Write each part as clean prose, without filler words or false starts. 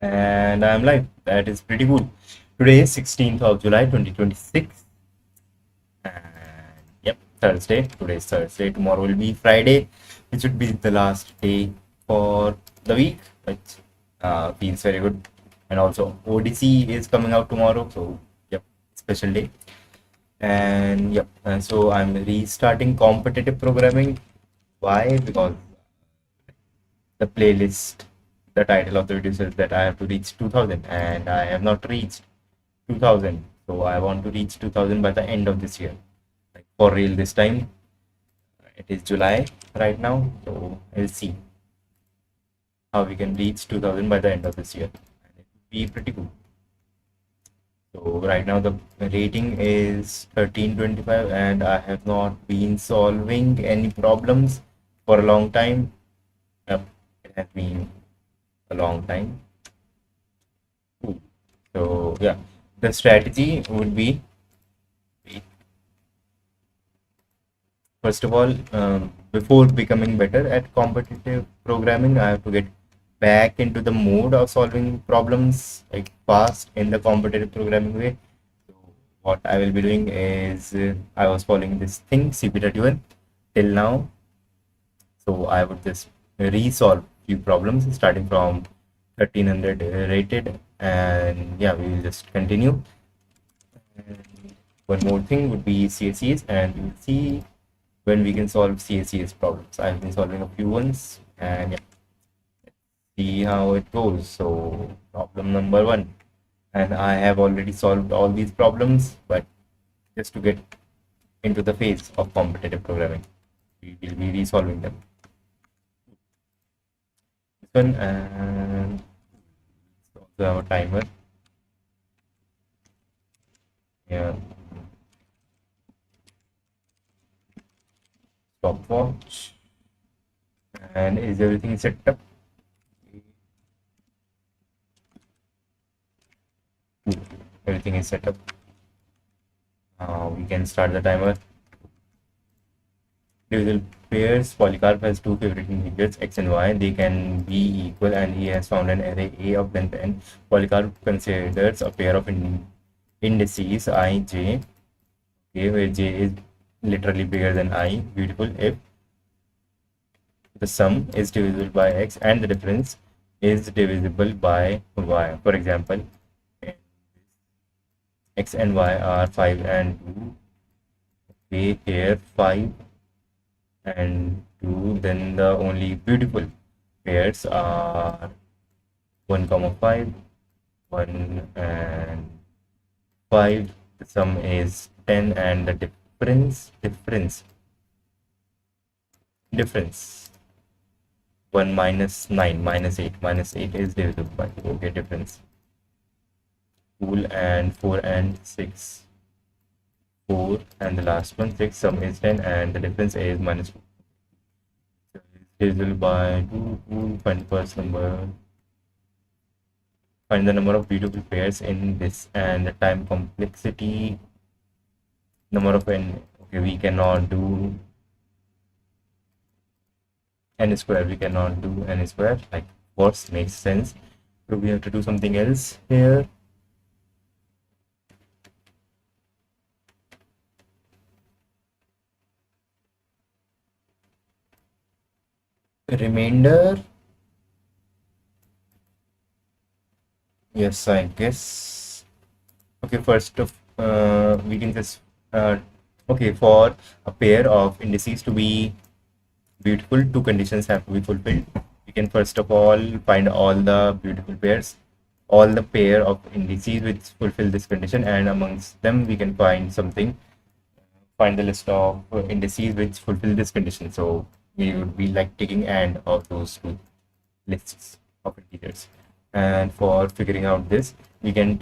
And I'm live. That is pretty cool. Today is 16th of July 2026. And yep, Thursday. Today is Thursday. Tomorrow will be Friday, which would be the last day for the week, which feels very good. And also, Odyssey is coming out tomorrow. So, yep, special day. And yep, so I'm restarting competitive programming. Why? Because the playlist, the title of the video says that I have to reach 2000 and I have not reached 2000. So I want to reach 2000 by the end of this year. Like for real this time. It is July right now. So we'll see how we can reach 2000 by the end of this year. And it would be pretty cool. So right now the rating is 1325 and I have not been solving any problems for a long time. Yep, it has been a long time. Cool. So yeah, the strategy would be first of all, before becoming better at competitive programming, I have to get back into the mode of solving problems like fast in the competitive programming way. So what I will be doing is I was following this thing CP31 till now. So I would just resolve few problems starting from 1300 rated, and yeah, we will just continue. And one more thing would be CSEs, and we'll see when we can solve CSEs problems. I've been solving a few ones, and yeah, see how it goes. So problem number one, and I have already solved all these problems, but just to get into the phase of competitive programming, we will be resolving them. This one, and also our timer. Yeah, stopwatch, and is everything set up? Everything is set up. We can start the timer. Divisible pairs, Polycarp has two favorite integers x and y. They can be equal, and he has found an array A of length n. Polycarp considers a pair of indices I, j, okay, where j is literally bigger than I. Beautiful. If the sum is divisible by x and the difference is divisible by y. For example, x and y are 5 and 2. Okay, here 5 and 2, then the only beautiful pairs are 1 comma 5, 1 and 5. The sum is 10, and the difference 1 minus 9 minus 8 is divisible by, okay, difference. Cool. And 4 and 6, 4, and the last one 6, sum is 10, and the difference is minus 2. So it's divisible by 2. Cool. Find the first number. Find the number of beautiful pairs in this, and the time complexity, number of n. Okay, we cannot do n square. We cannot do n square. Like, what makes sense? So we have to do something else here. Remainder. Yes, I guess. Okay, first of we can just okay, for a pair of indices to be beautiful, two conditions have to be fulfilled. We can first of all find all the beautiful pairs, all the pair of indices which fulfill this condition, and amongst them we can find something, find the list of indices which fulfill this condition. So we would be like taking and of those two lists of integers. And for figuring out this, we can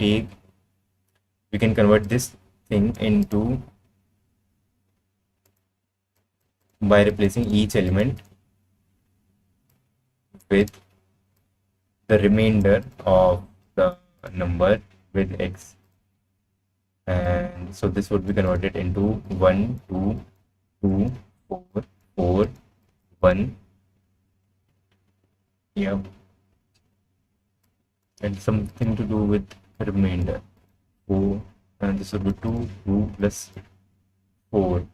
convert this thing into, by replacing each element with the remainder of the number with x, and so this would be converted into 1 2 2 4 4 1. Yeah, and something to do with remainder. 4, and this would be 2 plus 4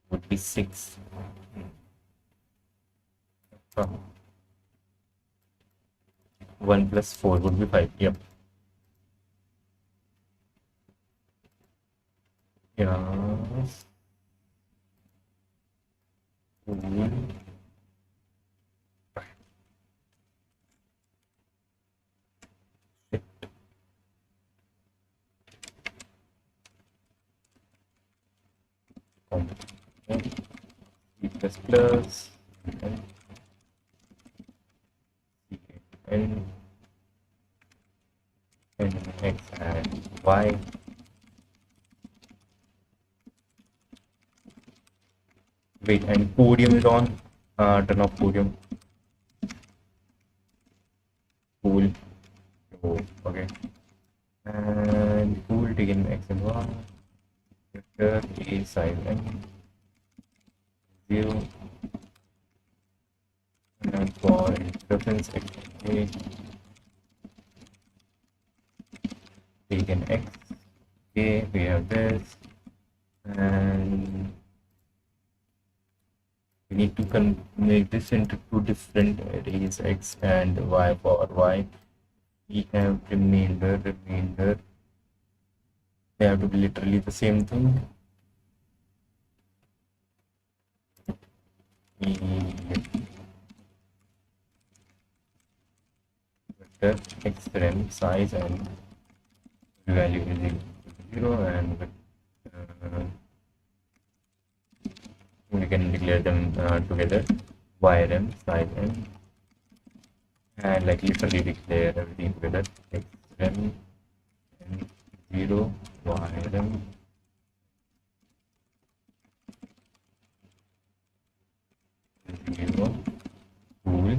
would be 6. Uh, 1 plus 4 would be 5. Yep. Yes. Cool. Shit. C plus plus and x and y. Wait, and podium is on. Turn off podium. Cool. Oh, okay. And cool taken x and y. Vector a size n 0. And for reference x a taken x. Okay, we have this. And we need to make this into two different arrays, x and y. For y we have remainder. They have to be literally the same thing. Vector x rem size and value is equal to 0, and we can declare them together. Yrm size and like literally declare everything together. Xrem and 0 yrm 0. Cool.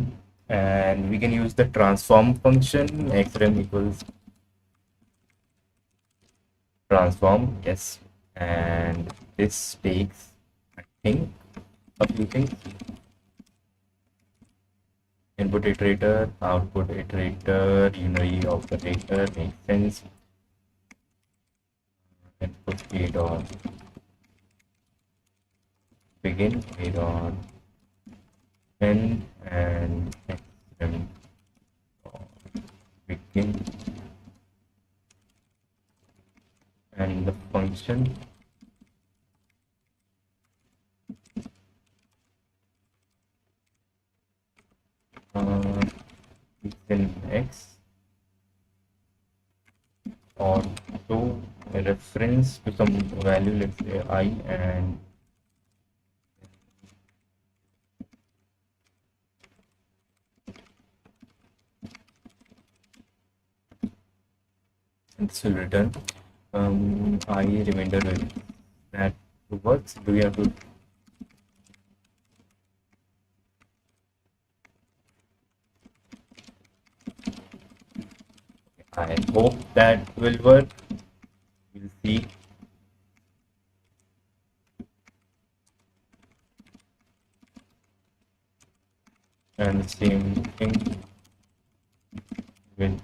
And we can use the transform function. Xrem equals transform. Yes. And this takes, I think, a few things. Input iterator, output iterator, unary operator makes sense. Input a dot begin, a dot end, and xm begin, and the function is in x or to a reference to some value, let's say I, and this will return I remainder that works. Do we have to I hope that will work. We'll see. And the same thing with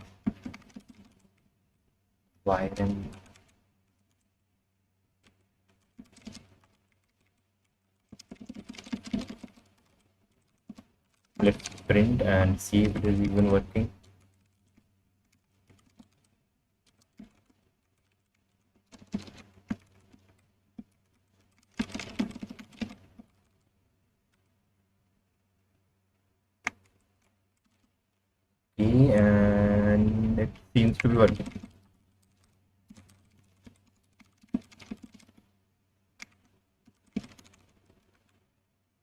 ym. Let's print and see if it is even working. Okay, and it seems to be working.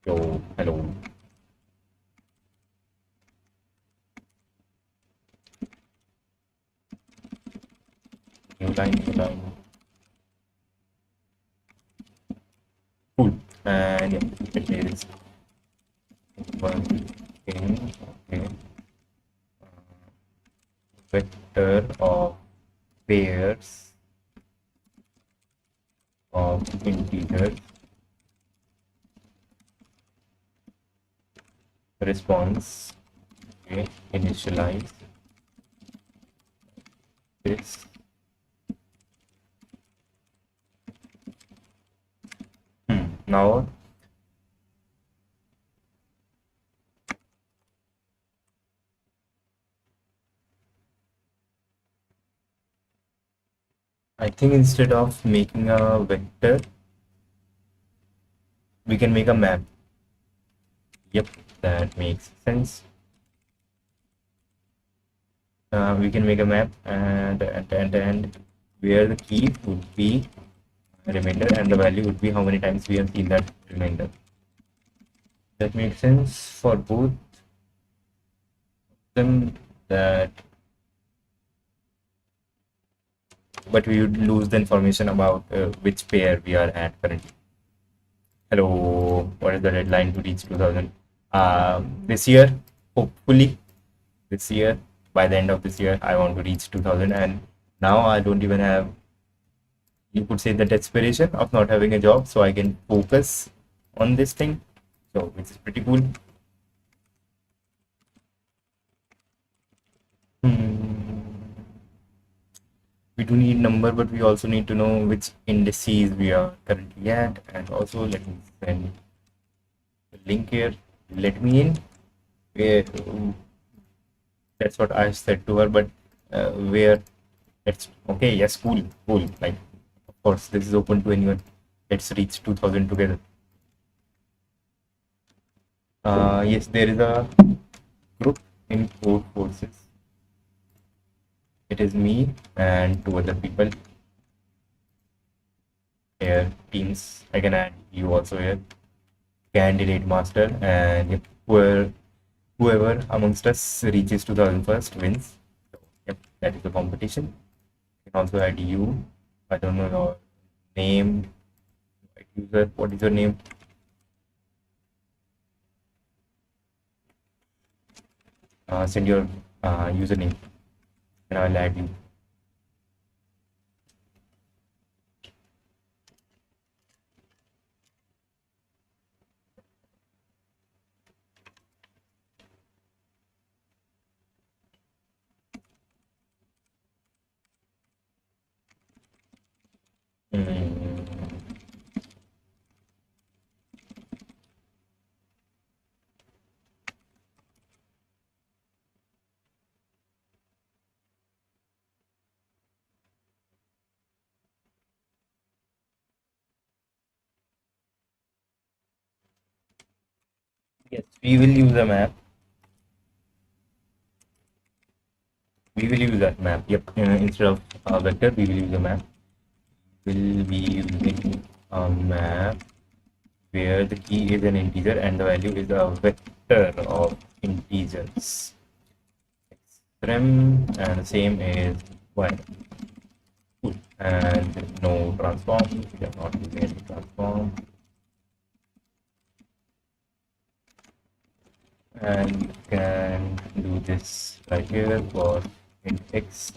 Yo, hello. New line. Cool. And yeah, it is one thing. Okay. Vector of pairs of integers response Okay, initialize this. Now I think instead of making a vector, we can make a map. Yep, that makes sense. We can make a map and where the key would be remainder and the value would be how many times we have seen that remainder. That makes sense for both them. That, but we would lose the information about which pair we are at currently. Hello, what is the deadline to reach 2000? This year, hopefully, this year, by the end of this year, I want to reach 2000. And now I don't even have, you could say, the desperation of not having a job, so I can focus on this thing. So, which is pretty cool. We do need number, but we also need to know which indices we are currently at. And also, let me send the link here. Let me in. Where, that's what I said to her, but where it's okay. Yes, cool, cool. Like, of course, this is open to anyone. Let's reach 2000 together. Yes, there is a group in Code Forces. It is me and two other people. Here, teams. I can add you also here. Candidate master, and yep, whoever amongst us reaches 2000 first wins. So, yep, that is the competition. You can also add you. I don't know your name. User, what is your name? Send your username and I'll add you. Yes, we will use a map. We will use that map. Yep, instead of a vector, we will use a map. Will be using a map where the key is an integer and the value is a vector of integers. Rem and the same is y. Cool. And no transform. We are not using any transform. And you can do this right here for int x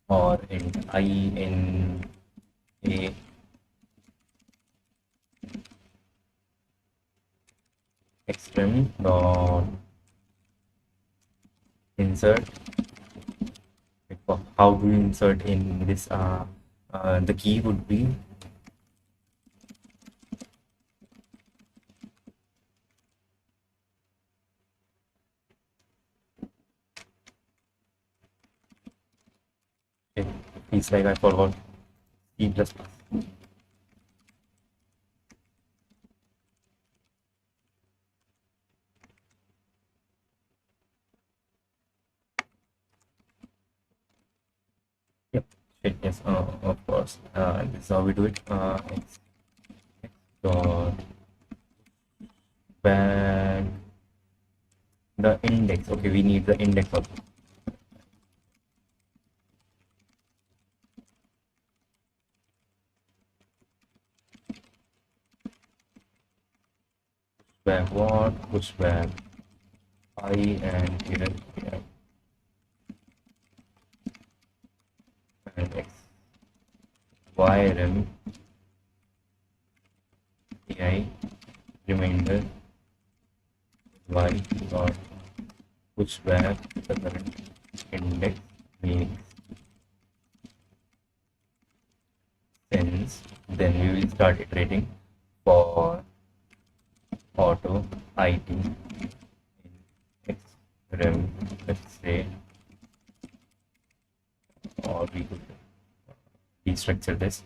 or int I in a extreme dot insert. How do you insert in this? The key would be it feels like I forgot C++. Yep, yes, of course. This is how we do it. X dot back the index. Okay, we need the index of back what, push back I, and here and x y rem ai remainder y dot push back the current index makes sense, then we will start iterating for auto it in x rem, let's say, or we could restructure this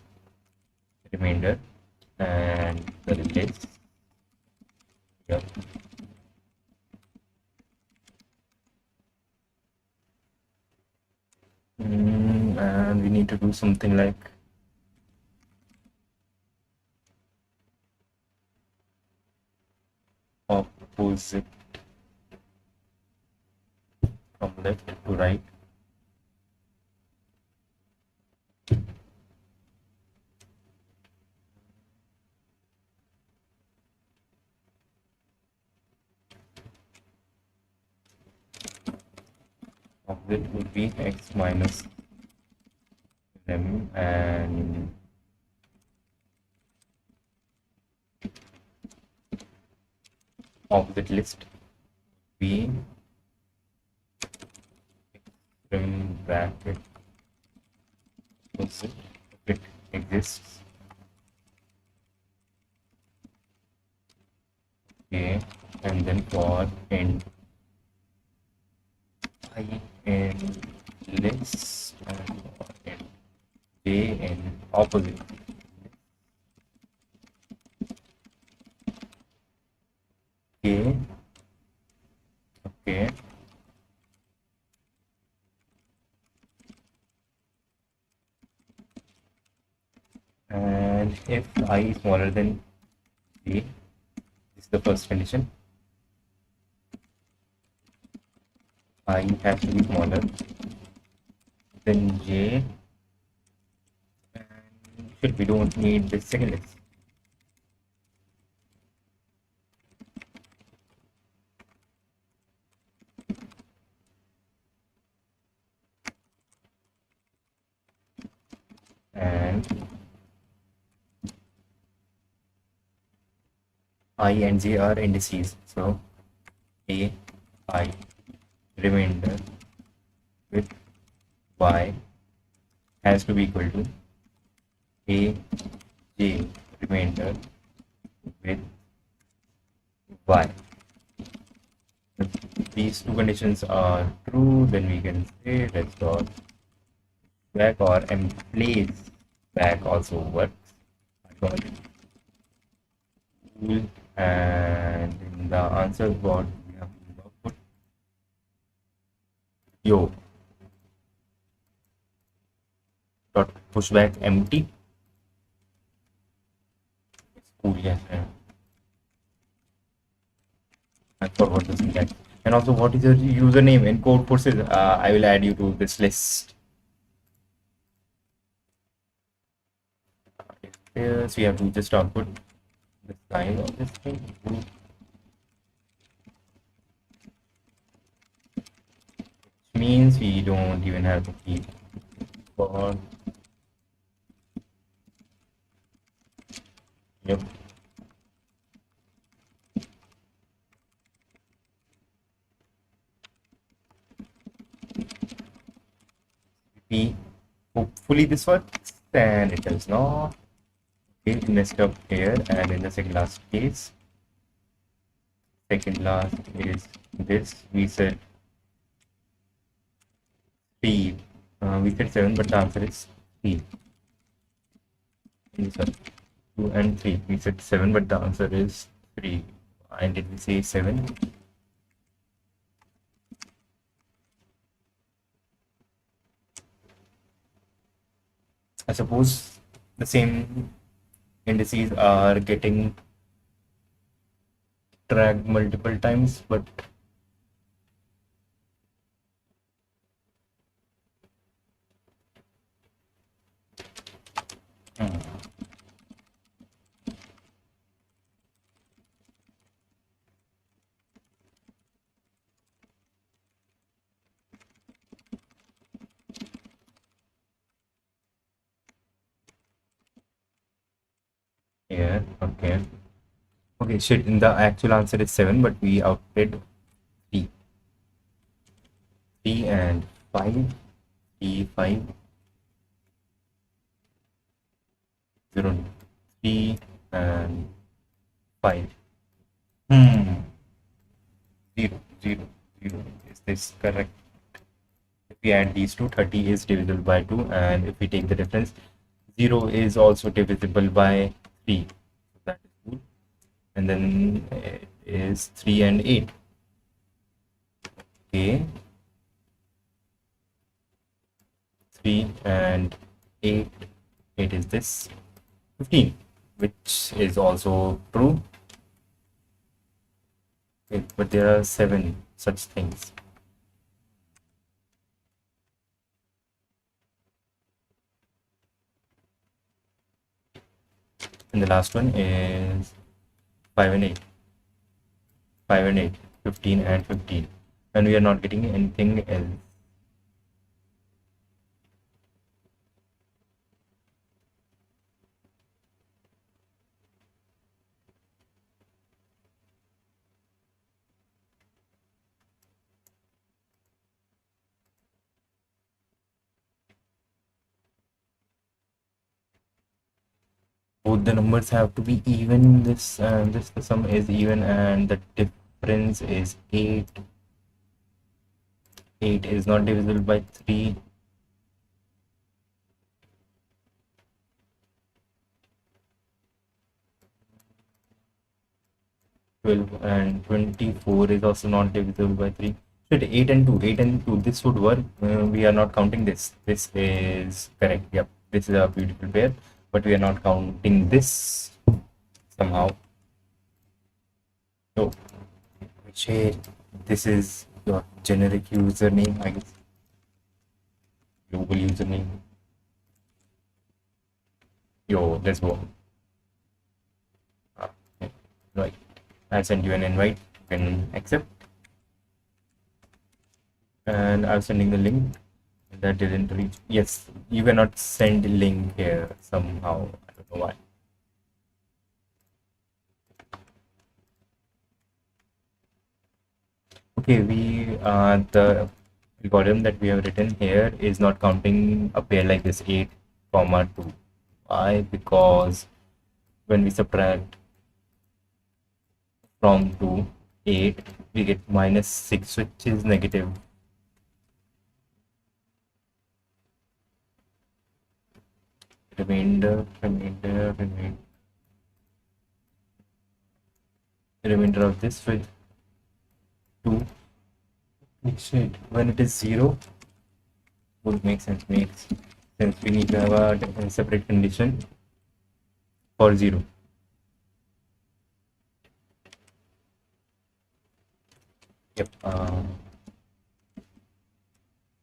remainder and the list. Yep. And we need to do something like opposite from left to right. Opposite would be x minus m, and opposite list be from bracket opposite if it exists. Okay, and then for end I in list and for end j in opposite. Okay. Okay. And if I is smaller than j, this is the first condition. I has to be smaller than j, and we don't need the second list. And I and j are indices, so a I remainder with y has to be equal to a j remainder with y. If these two conditions are true, then we can say let's dot back, or place back also works. Cool. And in the answer what we have to output, yo dot pushback empty. It's cool, yes. I forgot the syntax. And also, what is your username in code courses? I will add you to this list. Yes, we have to just output the size of this thing. Which means we don't even have to keep for. Yep. Hopefully this works, and it does not. Okay, messed up here, and in the second last case, second last is this. We said 3. We said 7, but the answer is 3. Sorry, 2 and 3. We said 7, but the answer is 3. And did we say 7? I suppose the same indices are getting dragged multiple times, but yeah, okay. Okay, shit, in the actual answer is 7, but we outdid 3. 3 and 5, 3, 5, 0, 3 and 5. 0, 0, 0. Is this correct? If we add these two, 30 is divisible by 2, and if we take the difference, 0 is also divisible by 3. So that is cool. And then it is 3 and 8. Okay. 3 and 8. 8 is this. 15, which is also true. Okay, but there are 7 such things. And the last one is 5 and 8. 5 and 8. 15 and 15. And we are not getting anything else. Both the numbers have to be even. This the sum is even, and the difference is 8. 8 is not divisible by 3. 12 and 24 is also not divisible by 3. So 8 and 2, 8 and 2, this would work. We are not counting this. This is correct. Yep, this is a beautiful pair, but we are not counting this somehow. So, Vijay, this is your generic username, I guess. Global username. Yo, let's go. Right. I'll send you an invite. You can accept. And I'm sending the link. That didn't reach. Yes, you cannot send link here somehow. I don't know why. Okay, the algorithm that we have written here is not counting a pair like this 8 comma 2. Why? Because when we subtract from 2 8, we get -6, which is negative. Remainder of this with 2. Shit, when it is 0 would make sense. Makes sense. We need to have a separate condition for 0. Yep.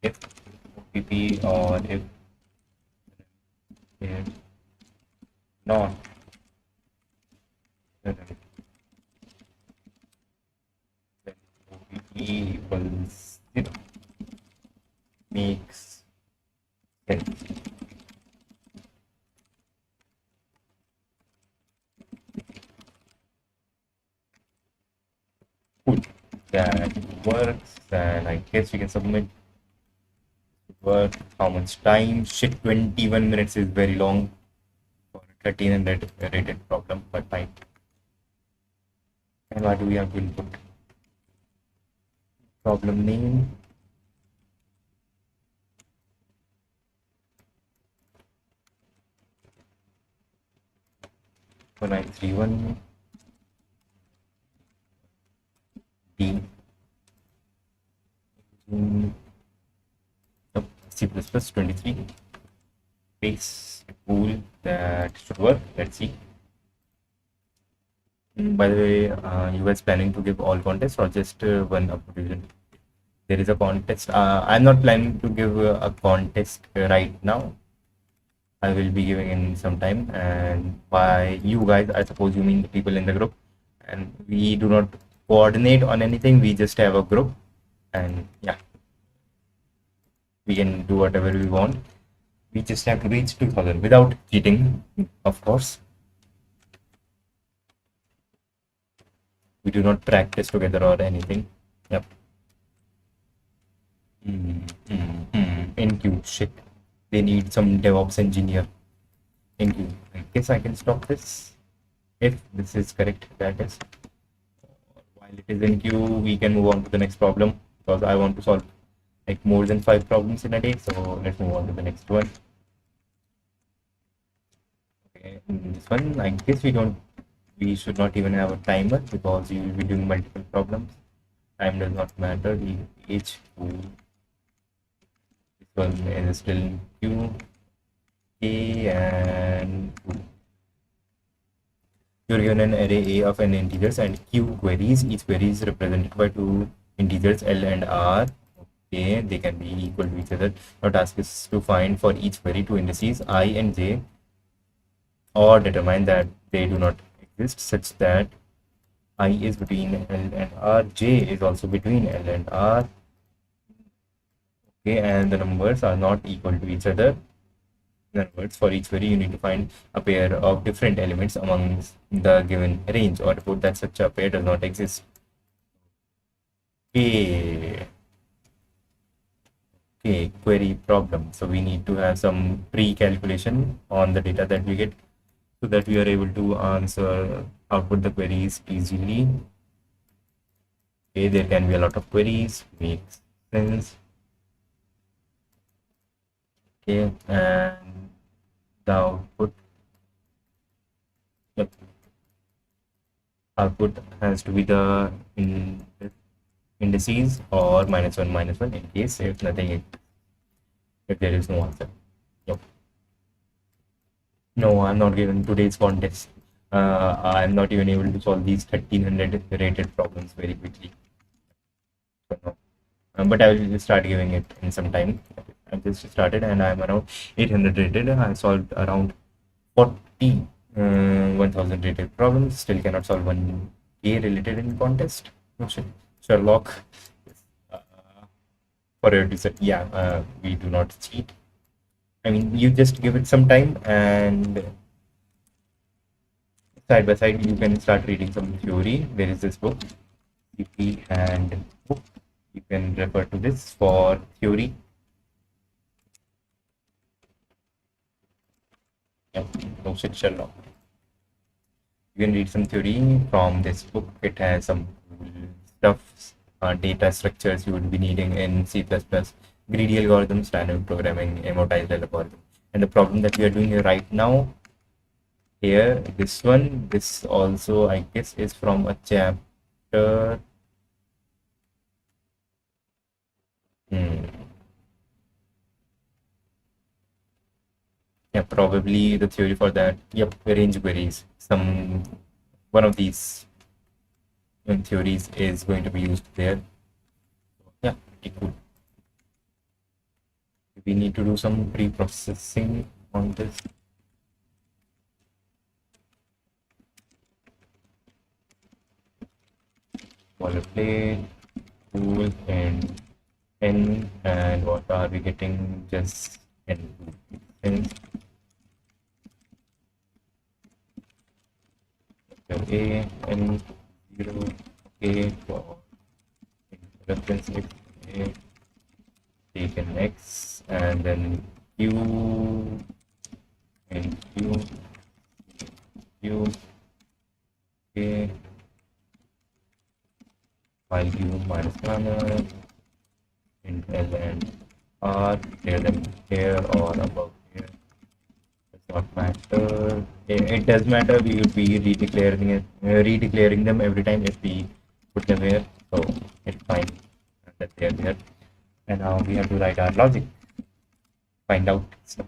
If OPP or if not, then OPP equals 0 makes sense. Cool. That works, and I guess we can submit. Work. How much time? Shit, 21 minutes is very long for a 1300 rated problem, but fine. And what do we have to input? Problem name. For 931 D. C++ 23 base pool. That should work. Let's see. By the way, you guys planning to give all contests or just one update? There is a contest. I'm not planning to give a contest right now. I will be giving in some time, and by you guys, I suppose you mean the people in the group. And we do not coordinate on anything. We just have a group, and yeah, we can do whatever we want. We just have to reach 2000 without cheating, of course. We do not practice together or anything. Yep. NQ. Shit. They need some DevOps engineer. NQ. I guess I can stop this. If this is correct, that is. While it is in queue, we can move on to the next problem because I want to solve like more than 5 problems in a day. So let's move on to the next one. Okay, in this one, I guess we should not even have a timer because you will be doing multiple problems. Time does not matter. Each this one is still in queue. A and you're given an array A of n integers and q queries. Each query is represented by two integers L and R. Okay, they can be equal to each other. Our task is to find for each query two indices I and j, or determine that they do not exist such that I is between L and R, j is also between L and R. Okay, and the numbers are not equal to each other. In other words, for each query, you need to find a pair of different elements among the given range or report that such a pair does not exist. Okay. Okay, query problem. So we need to have some pre-calculation on the data that we get so that we are able to output the queries easily. Okay, there can be a lot of queries, makes sense. Okay, and the output, yep, output has to be the indices or -1 in case if nothing, if there is no answer. Yep. No, I'm not given today's contest. I'm not even able to solve these 1300 rated problems very quickly. So no. But I will start giving it in some time. I just started and I'm around 800 rated. I solved around 40 1000 rated problems. Still cannot solve one A related in contest. Oh, shit. Sherlock. For your research, yeah, we do not cheat. I mean, you just give it some time and side by side you can start reading some theory. There is this book, CP and book. You can refer to this for theory. Yep, no shit, Sherlock. You can read some theory from this book. It has some stuff, data structures you would be needing in C++, greedy algorithms, dynamic programming, amortized algorithm. And the problem that we are doing right now here, this one, this also I guess is from a chapter. Yeah, probably the theory for that. Yep, range queries. One of these theories is going to be used there. Yeah, pretty cool. We need to do some pre-processing on this. Boilerplate, tool, and n, and what are we getting? Just n. A n 0 A for reference X A, take an X, and then Q and Q A, while Q minus planner in L and R, declare them here or above here. Does not matter. It does matter. We would be redeclaring them every time if we put them here. So it's fine that they are there. And now we have to write our logic. Find out stuff.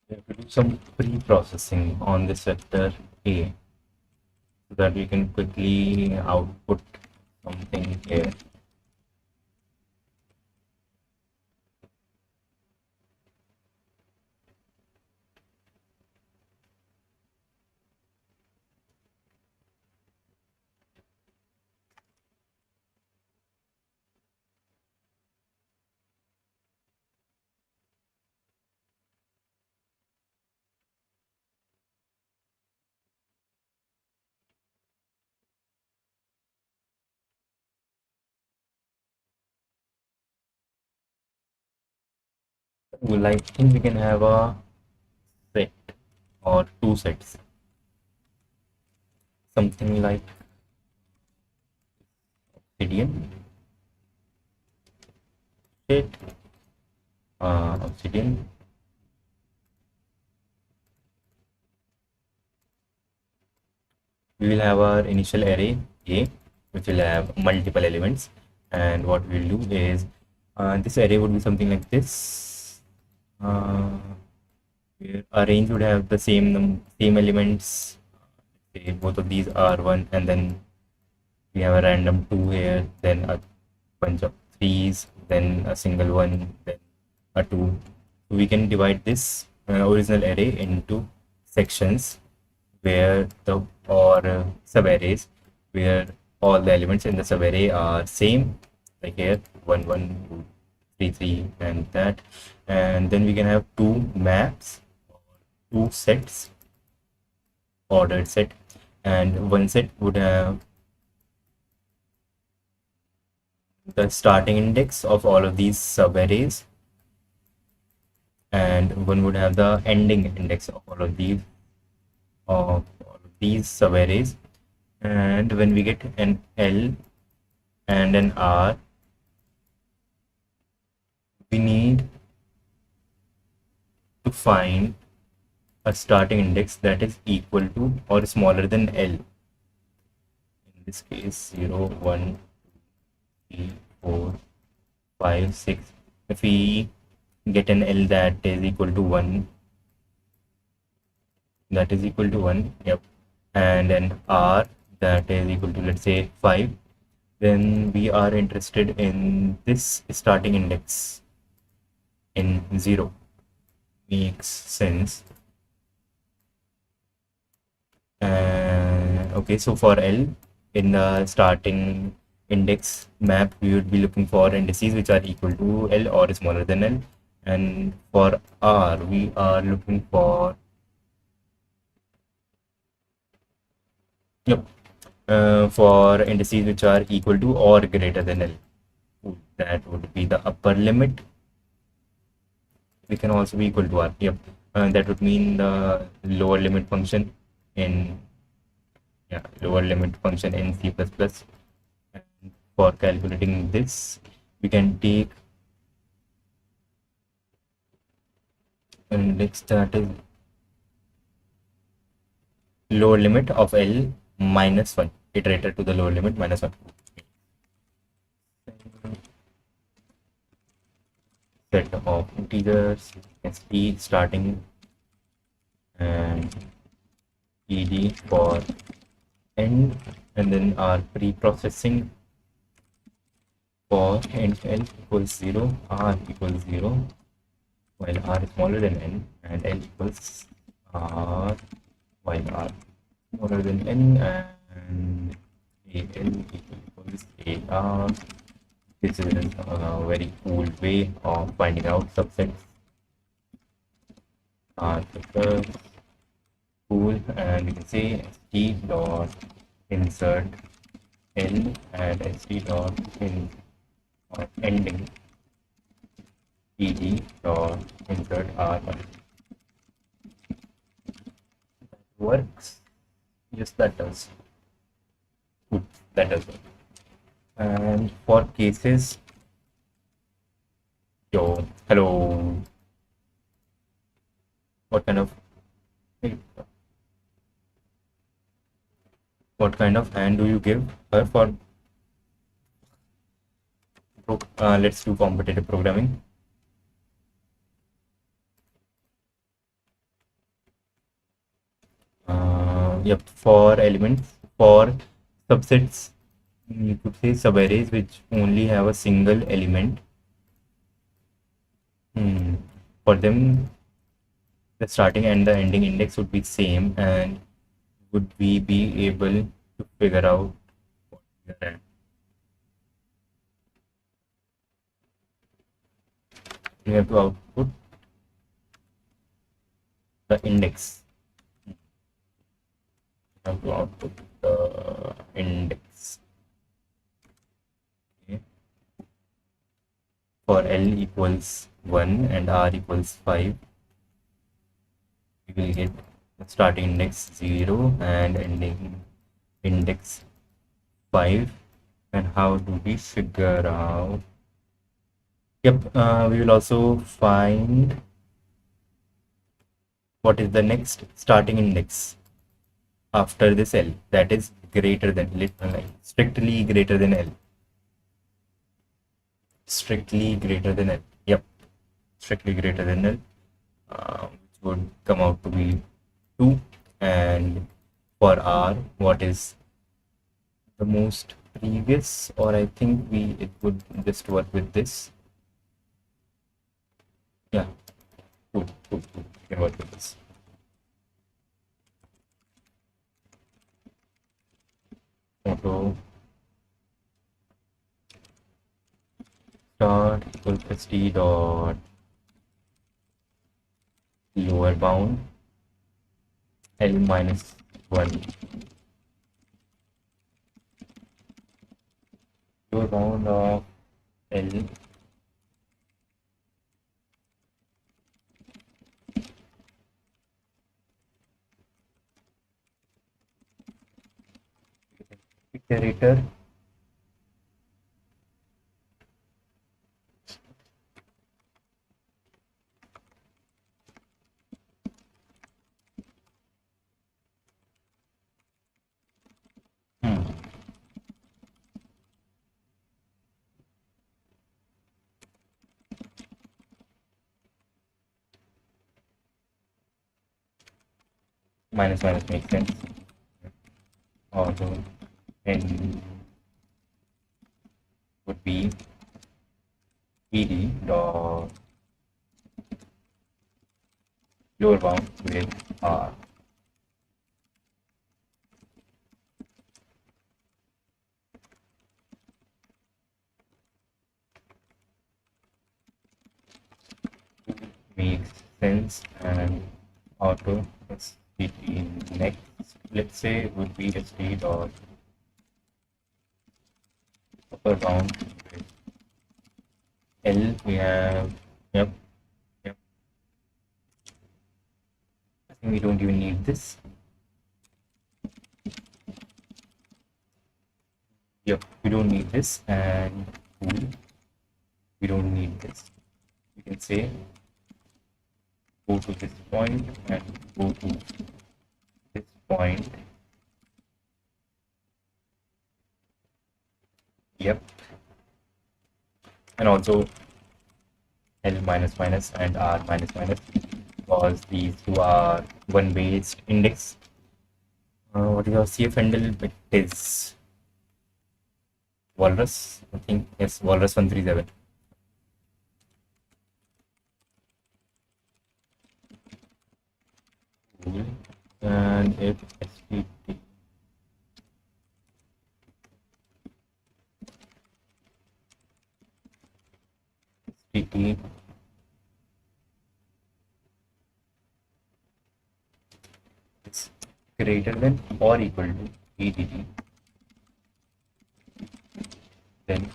We have to do some pre-processing on this vector A so that we can quickly output something here. Well, I think we can have a set or two sets, something like obsidian set, obsidian. We will have our initial array A, which will have multiple elements, and what we'll do is this array would be something like this. Where our range would have the same elements. Say both of these are one, and then we have a random two here, then a bunch of threes, then a single one, then a two. We can divide this original array into sections where the or subarrays where all the elements in the subarray are same, like here 1 1 2 3 3 and that. And then we can have two maps, two sets, ordered set, and one set would have the starting index of all of these subarrays, and one would have the ending index of all of these subarrays. And when we get an L and an R, we need to find a starting index that is equal to or smaller than L. In this case, 0, 1, 3, 4, 5, 6. If we get an L that is equal to 1, yep, and an R that is equal to, let's say, 5, then we are interested in this starting index in 0. Makes sense. Okay, so for L, in the starting index map, we would be looking for indices which are equal to L or smaller than L. And for R, we are looking for, yep, for indices which are equal to or greater than L. That would be the upper limit. We can also be equal to R. Yep, that would mean the lower limit function in C++. And for calculating this, we can take an index that is lower limit of L minus 1, iterated to the lower limit minus 1. Set of integers, st starting and ed for end, and then our pre-processing for int L equals 0, R equals 0, while R is smaller than N, and L equals R while R smaller than N, and AL equals AR. This is a very cool way of finding out subsets. Cool, and we can say st dot insert L and st dot in ending ed dot insert R. That works. Yes, that does. Good, that does work. And for cases, hello. What kind of hand do you give her for? Let's do competitive programming. Yep, for elements, for subsets, you could say subarrays which only have a single element. For them, the starting and the ending index would be same, and would we be able to figure out what we are at? We have to output the index. We have to output the index. Okay. For for L equals 1 and R equals 5, we will get starting index 0 and ending index 5. And how do we figure out? Yep, we will also find what is the next starting index after this L, that is greater than, like strictly greater than L. Strictly greater than L. Yep, strictly greater than L, which would come out to be 2. And for R, what is the most previous, or I think it would just work with this. Yeah, 2. We can work with this. Auto start equal to t dot lower bound L minus 1. Lower bound of L iterator minus minus makes sense. Although N would be PD dot lower bound with R. Makes sense. And auto STT next, let's say, would be ST dot upper bound with L. We have, yep. I think we don't even need this. Yep, we don't need this. And we don't need this. We can say go to this point and go to this point. Yep. And also L minus minus and R minus minus, because these two are one based index. What is your CF handle? It is Walrus, I think. Yes, Walrus 137. Cool. And if SPT SPT is greater than or equal to EDT, then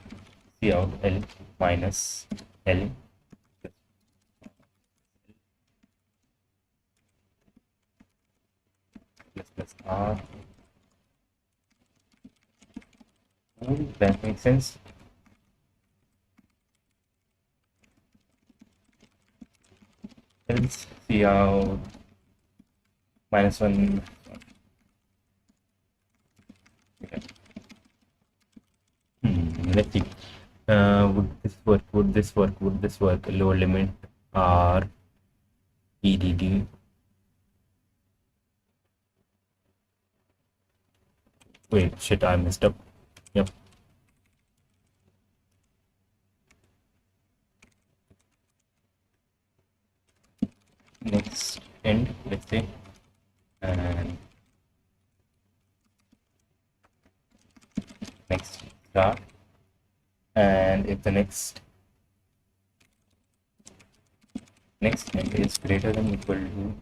see out L minus L plus R. That makes sense. Let's see out minus 1. Okay. Let's see. Would this work? Would this work? Would this work? Lower limit R EDD. Wait, shit, I messed up. Yep. Next end, let's say, and next start. And if the next end is greater than equal to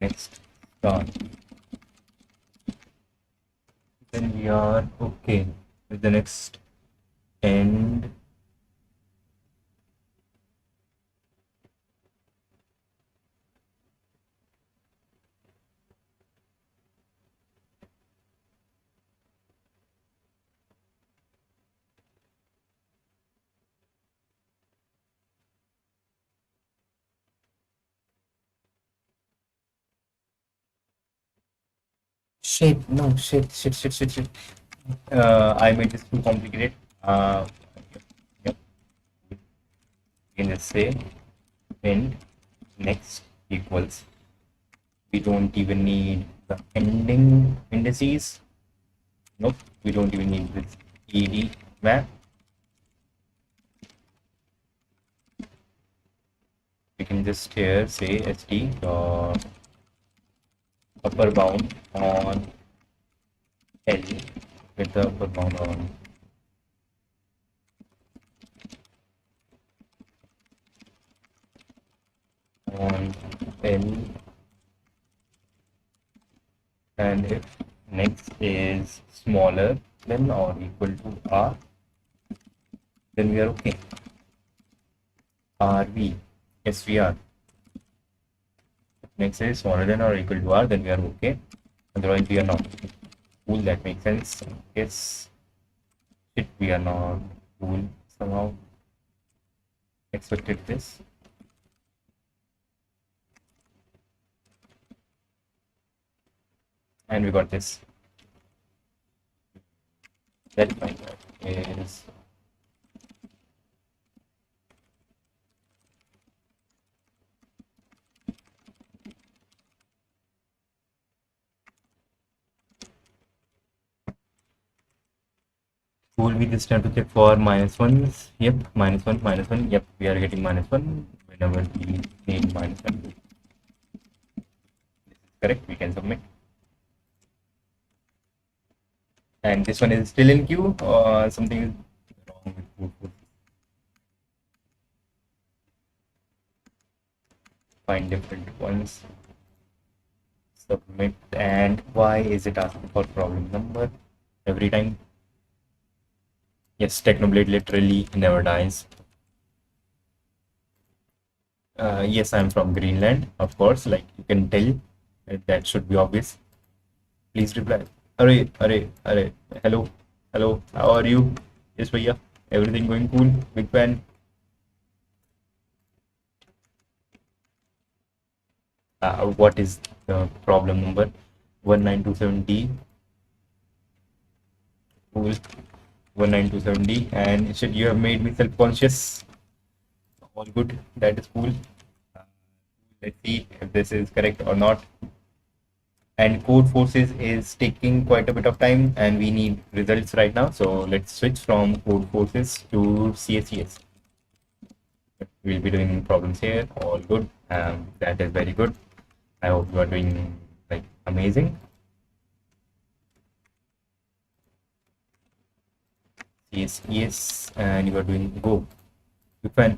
next start, then we are okay with the next end Shit, no, shit. I made this too complicated. Yep. You can just say end next equals. We don't even need the ending indices. Nope, we don't even need this ed map. We can just here say st dot upper bound on L with the upper bound on L, and if next is smaller than or equal to R, then we are okay. RV, yes we are. If next is smaller than or equal to R, then we are okay. Otherwise we are not. Cool, that makes sense. Yes, if we are not cool somehow. Expected this. And we got this. That fine is cool. We just have to check for minus ones. Yep, minus one. Yep, we are getting minus one whenever we need minus one. This is correct. We can submit. And this one is still in queue, or something is wrong with code. Find different ones. Submit. And why is it asking for problem number every time? Yes, Technoblade literally never dies. Yes, I'm from Greenland, of course, like you can tell. That should be obvious. Please reply. Array. Hello. How are you? Yes, bhaiya. Everything going cool? Big fan. What is the problem number? 19270. Cool. 19270. And shit, you have made me self-conscious. All good. That is cool. Let's see if this is correct or not. And code forces is taking quite a bit of time and we need results right now. So let's switch from code forces to CSCS. We'll be doing problems here. All good. That is very good. I hope you are doing like amazing. Yes, and you are doing go. You can,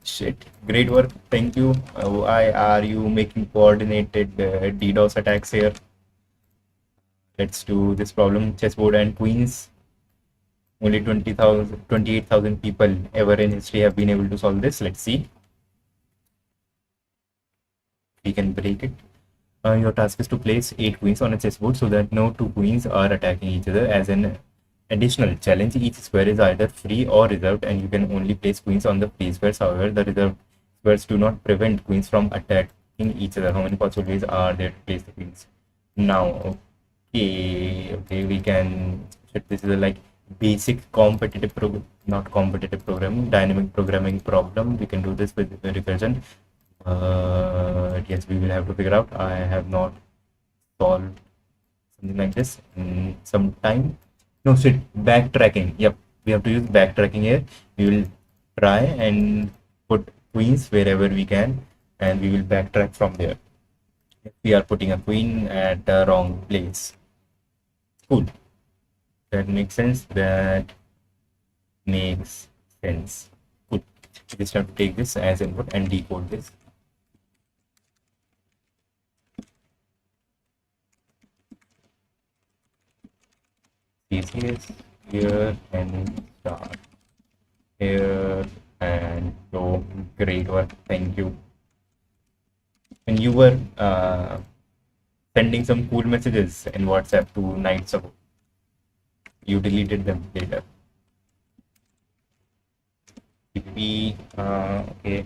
shit, great work. Thank you. Why are you making coordinated DDoS attacks here? Let's do this problem. Chessboard and queens. Only 20,000, 28,000 people ever in history have been able to solve this. Let's see. We can break it. Your task is to place 8 queens on a chessboard so that no 2 queens are attacking each other. As an additional challenge, each square is either free or reserved, and you can only place queens on the free squares. However, the reserved squares do not prevent queens from attacking each other. How many possibilities are there to place the queens? Now, okay, we can. This is a like basic competitive program, not competitive programming, dynamic programming problem. We can do this with recursion. Yes, we will have to figure out. I have not solved something like this in some time. No, shit, backtracking. Yep, we have to use backtracking here. We will try and put queens wherever we can, and we will backtrack from there. If we are putting a queen at the wrong place. Cool. That makes sense. That makes sense. Cool. We just have to take this as input and decode this. CSS here and start here and so great work. Thank you. And you were sending some cool messages in WhatsApp to nights ago. You deleted them later. TP, okay.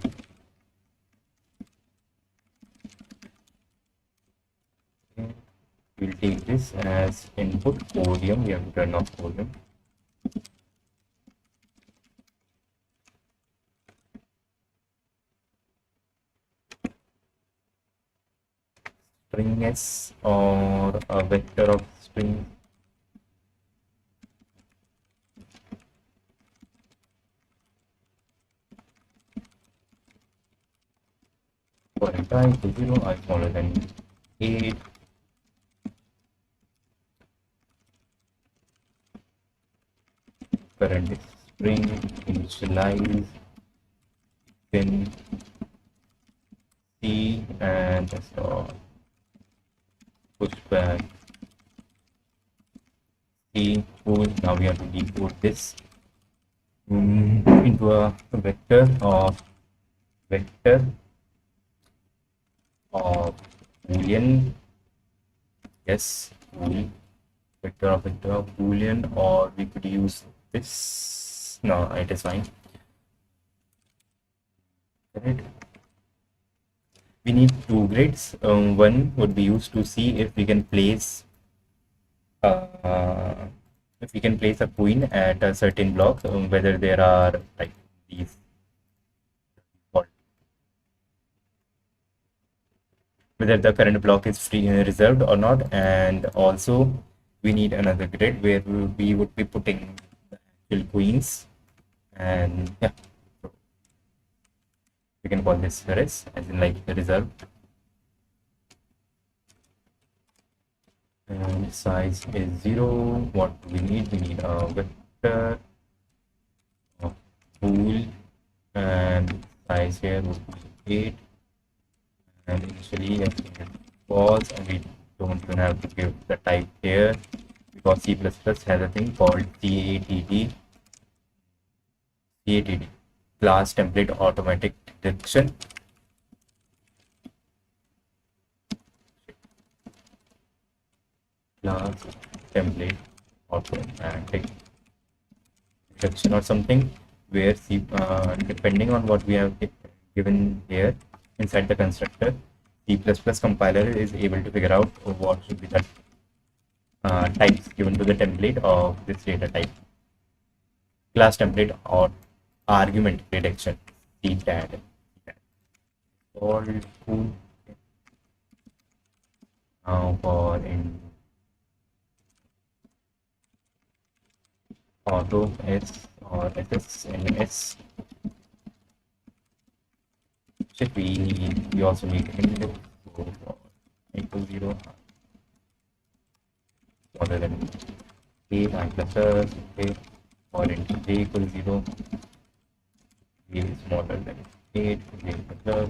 We'll take this. this as input podium. We have to turn off podium. String s or a vector of string. For I equal 0, I smaller than 8. Current is string, initialize, then C, and so push back C. Cool. Now we have to decode this into a vector of Boolean. Yes, Boolean. Vector of Boolean, or we could use this. No, it is fine. Right. We need two grids. One would be used to see if we can place a queen at a certain block, whether there are like these, whether the current block is free reserved or not, and also we need another grid where we would be putting the actual queens, and yeah, we can call this res as in like reserved, and size is 0. What do we need? We need a vector of pool, and size here would be 8, and initially I think it was, and we don't even have to give the type here because C++ has a thing called CATD, class template automatic detection. Class template automatic detection or something, where depending on what we have given here inside the constructor, C++ compiler is able to figure out what should be the types given to the template of this data type. Class template or argument detection, CTAD. All cool. Now for in auto S or SS and S. We also need index, so equal 0 smaller than 8 and plus okay, or into j equals 0, j is smaller than 8, j equals plus,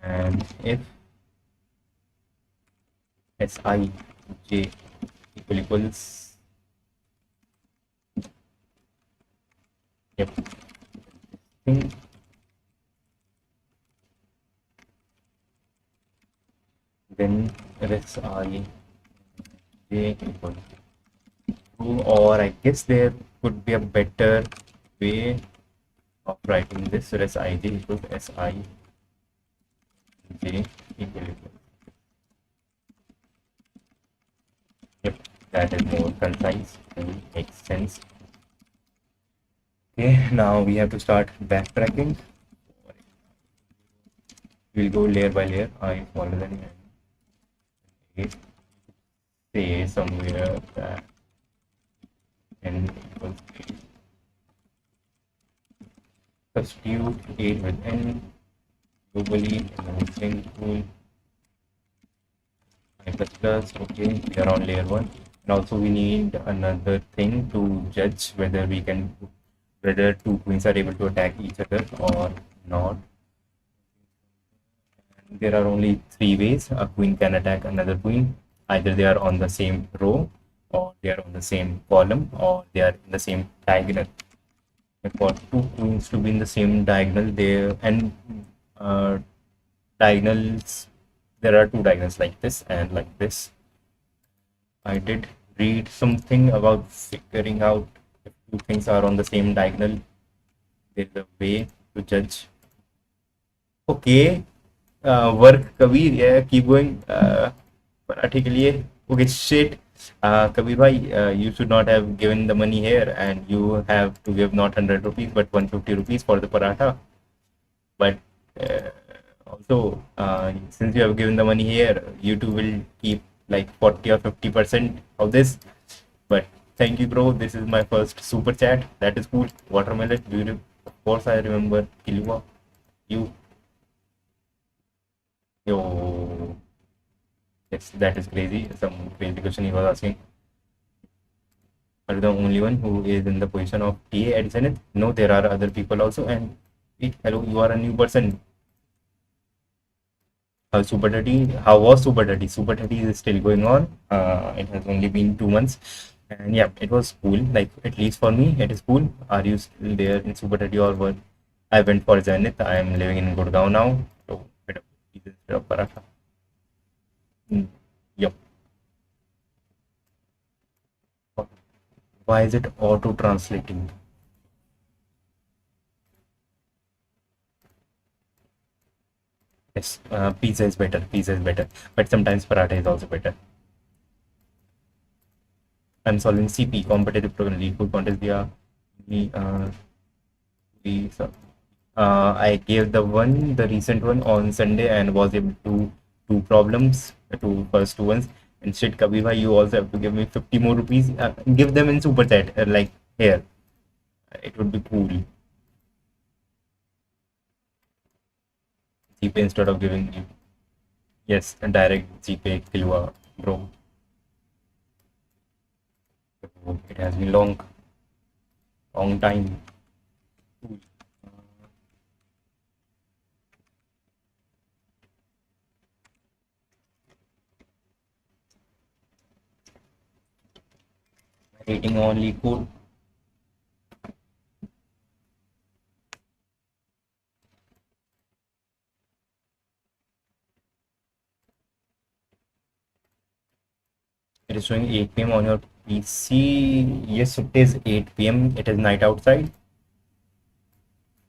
and if si j equals yep thing, then res I j equals true, or I guess there could be a better way of writing this. Res I j equals si j equals. Yep, that is more concise and makes sense. Okay, now we have to start backtracking. We'll go layer by layer. I smaller than 8. Say somewhere that n equals 8. Substitute 8 with n globally in the string pool. I++, okay, we are on layer 1. And also we need another thing to judge whether two queens are able to attack each other or not. And there are only 3 ways a queen can attack another queen. Either they are on the same row, or they are on the same column, or they are in the same diagonal. And for two queens to be in the same diagonal, diagonals, there are 2 diagonals like this and like this. I did read something about figuring out if 2 things are on the same diagonal. There's a way to judge. Okay, work Kabir, yeah, keep going. पराठे के लिए. Okay, shit. Kabir bhai, you should not have given the money here, and you have to give not 100 rupees but 150 rupees for the paratha. But also, since you have given the money here, you two will keep like 40 or 50% of this. But thank you, bro. This is my first super chat. That is cool. Watermelon, beautiful. Of course, I remember Kilua. You, yo, yes, that is crazy. Some crazy question he was asking. Are you the only one who is in the position of TA at Zenith? No, there are other people also. And hello, you are a new person. Super 30, how was Super 30? Super 30 is still going on. It has only been 2 months. And yeah, it was cool. Like, at least for me, it is cool. Are you still there in Super 30 or what? I went for Zenith. I am living in Gurgaon now. So, bit of pieces, bit of paratha. Mm, yep. Why is it auto translating? Yes, pizza is better. Pizza is better. But sometimes paratha is also better. I'm solving CP, competitive program lead code contest via we so I gave the recent one on Sunday and was able to do problems, two first two ones. And shit, Kabir bhai, you also have to give me 50 more rupees. Give them in super chat, like here. It would be cool. GPay instead of giving you. Yes, a direct GPay, Kilwa, bro. It has been long time. Cool. Rating only cool. It is showing 8 p.m. on your PC. Yes, it is 8 p.m. It is night outside.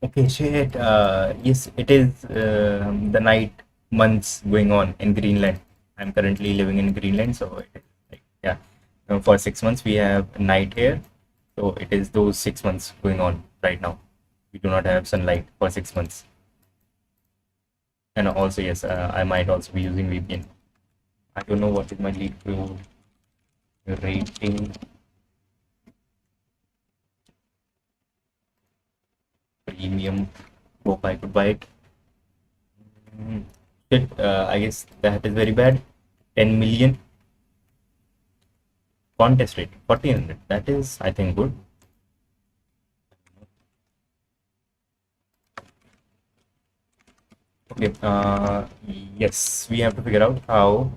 Okay, shit. Yes, it is the night months going on in Greenland. I'm currently living in Greenland, so it is like, yeah. For 6 months, we have night here. So it is those 6 months going on right now. We do not have sunlight for 6 months. And also, yes, I might also be using VPN. I don't know what is my lead to rating. Premium. Hope I could buy it. Shit, I guess that is very bad. 10 million contest rate, 1400. That is, I think, good. Okay, yes, we have to figure out how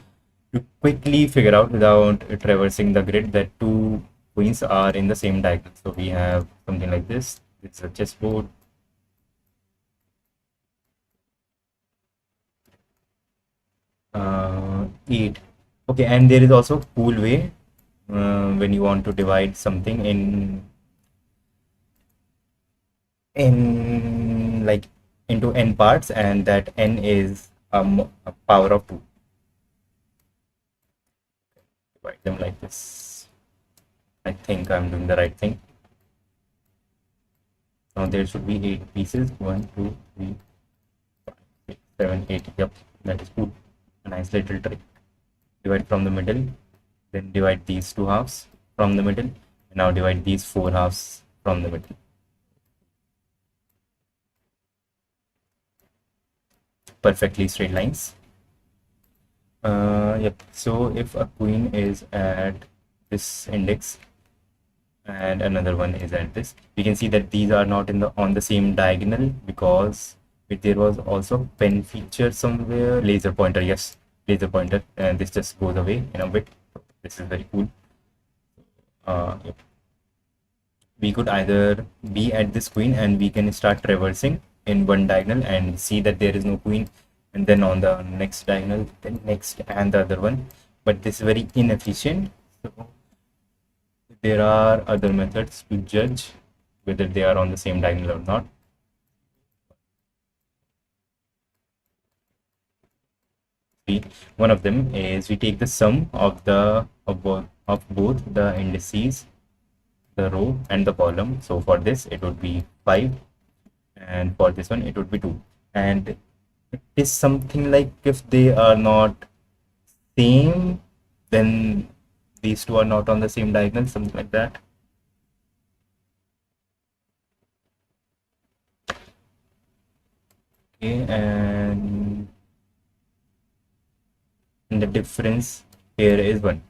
to quickly figure out without traversing the grid that two queens are in the same diagonal. So we have something like this. It's a chessboard. Eight. Okay, and there is also a cool way when you want to divide something in like into n parts, and that n is a power of 2. Divide them like this. I think I'm doing the right thing. Now there should be 8 pieces. 1, 2, 3, 5, 6, 7, 8. Yep, that is cool. A nice little trick. Divide from the middle, then divide these two halves from the middle, and now divide these four halves from the middle. Perfectly straight lines. Yep. So if a queen is at this index and another one is at this, we can see that these are not in the on the same diagonal because there was also pen feature somewhere. Laser pointer, yes, laser pointer, and this just goes away in a bit. This is very cool. Yep. We could either be at this queen and we can start traversing in one diagonal and see that there is no queen, and then on the next diagonal, then next and the other one. But this is very inefficient. So there are other methods to judge whether they are on the same diagonal or not. three. One of them is we take the sum of both the indices, the row and the column. So for this it would be 5, and for this one it would be 2. And it is something like if they are not same, then these two are not on the same diagonal, something like that. Okay, and the difference here is 1.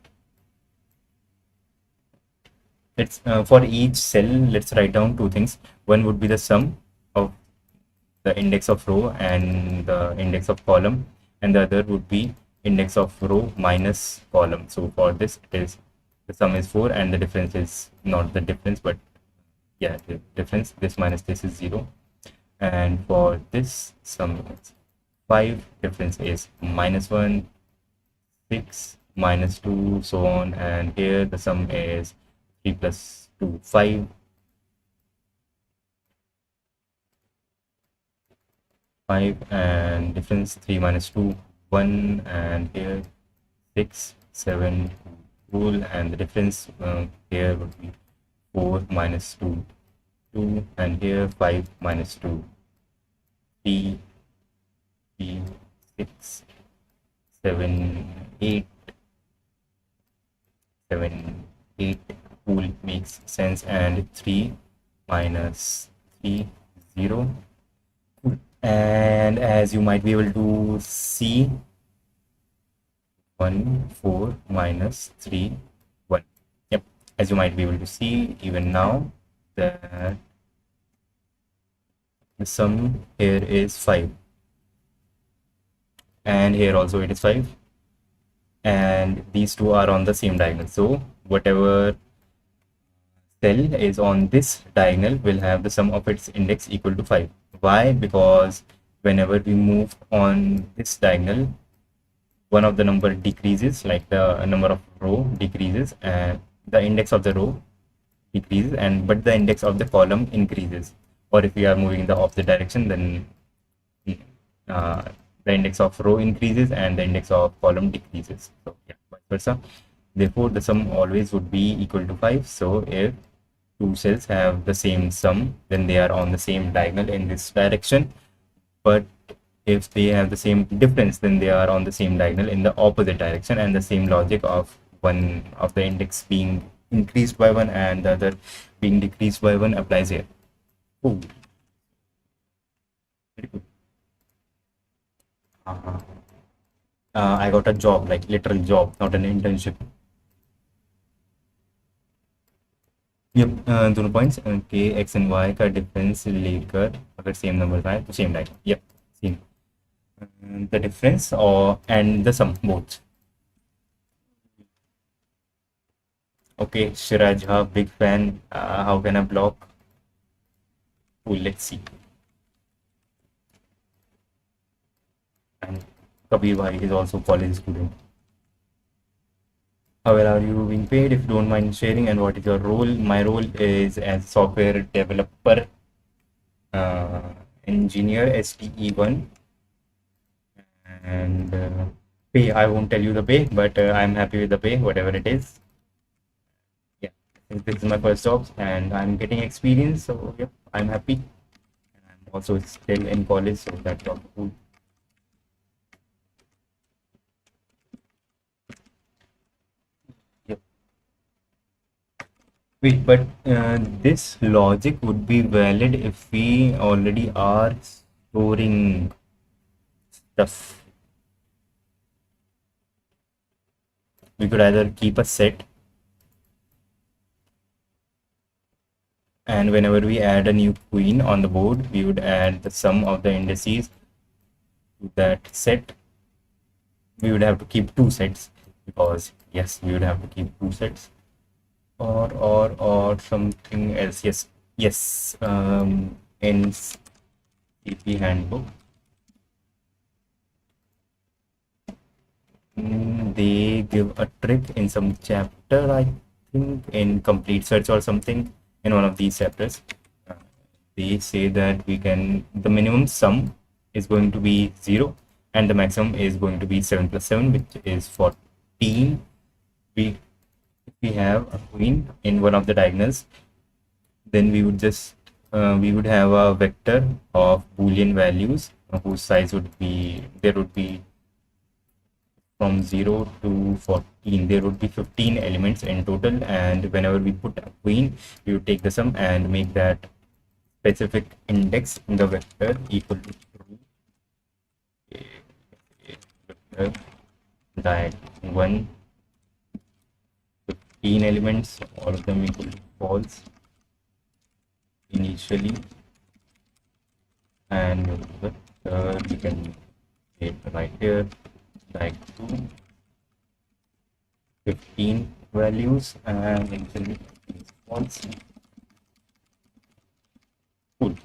Let's for each cell, let's write down two things. One would be the sum of the index of row and the index of column, and the other would be index of row minus column. So for this, it is the sum is 4 and the difference is not the difference, but yeah, the difference, this minus this is 0. And for this sum is 5, difference is -1, 6, -2, so on. And here the sum is 3 plus 2, 5. 5 and difference 3 minus 2, 1, and here 6, 7, rule, and the difference here would be 4 minus 2, 2, and here 5 minus 2, 3, 3, 6, 7, 8, 7, 8, rule makes sense, and 3 minus 3, 0. And as you might be able to see, 1, 4 minus 3, 1. Yep, as you might be able to see even now, that the sum here is 5. And here also it is 5. And these two are on the same diagonal. So whatever cell is on this diagonal will have the sum of its index equal to 5. Why? Because whenever we move on this diagonal, one of the number decreases, like the number of row decreases, and the index of the row decreases, and but the index of the column increases. Or if we are moving in the opposite direction, then the index of row increases and the index of column decreases. So yeah, vice versa. Therefore, the sum always would be equal to 5. So if two cells have the same sum, then they are on the same diagonal in this direction. But if they have the same difference, then they are on the same diagonal in the opposite direction. And the same logic of one of the index being increased by 1 and the other being decreased by 1 applies here. Ooh. Very good. I got a job, like literal job, not an internship. Yep, दोनों points के x and y का difference लेकर अगर same number आए तो same diagram. Yep, same. The difference or and the sum both. Okay, Shiraj, big fan. How can I block? Cool, let's see. And Kabir Bhai is also college student. How well are you being paid? If you don't mind sharing, and what is your role? My role is as software developer, engineer, STE1. And pay, I won't tell you the pay, but I'm happy with the pay, whatever it is. Yeah, this is my first job and I'm getting experience, so yep, I'm happy. And I'm also still in college, so that's also cool. Yep. Wait, but this logic would be valid if we already are storing stuff. We could either keep a set, and whenever we add a new queen on the board, we would add the sum of the indices to that set. We would have to keep 2 sets, because yes, we would have to keep 2 sets, or something else. Yes, in CP handbook, they give a trick in some chapter, I think in complete search or something, in one of these chapters. They say that we can, the minimum sum is going to be 0, and the maximum is going to be 7 plus 7, which is 14. We If we have a queen in one of the diagonals, then we would have a vector of Boolean values whose size would be, there would be from 0 to 14, there would be 15 elements in total, and whenever we put a queen, we would take the sum and make that specific index in the vector equal to true. Vector that 1, 15 elements, all of them equal to false initially, and we can take right here like 2, 15 values, and initially is false. Cool.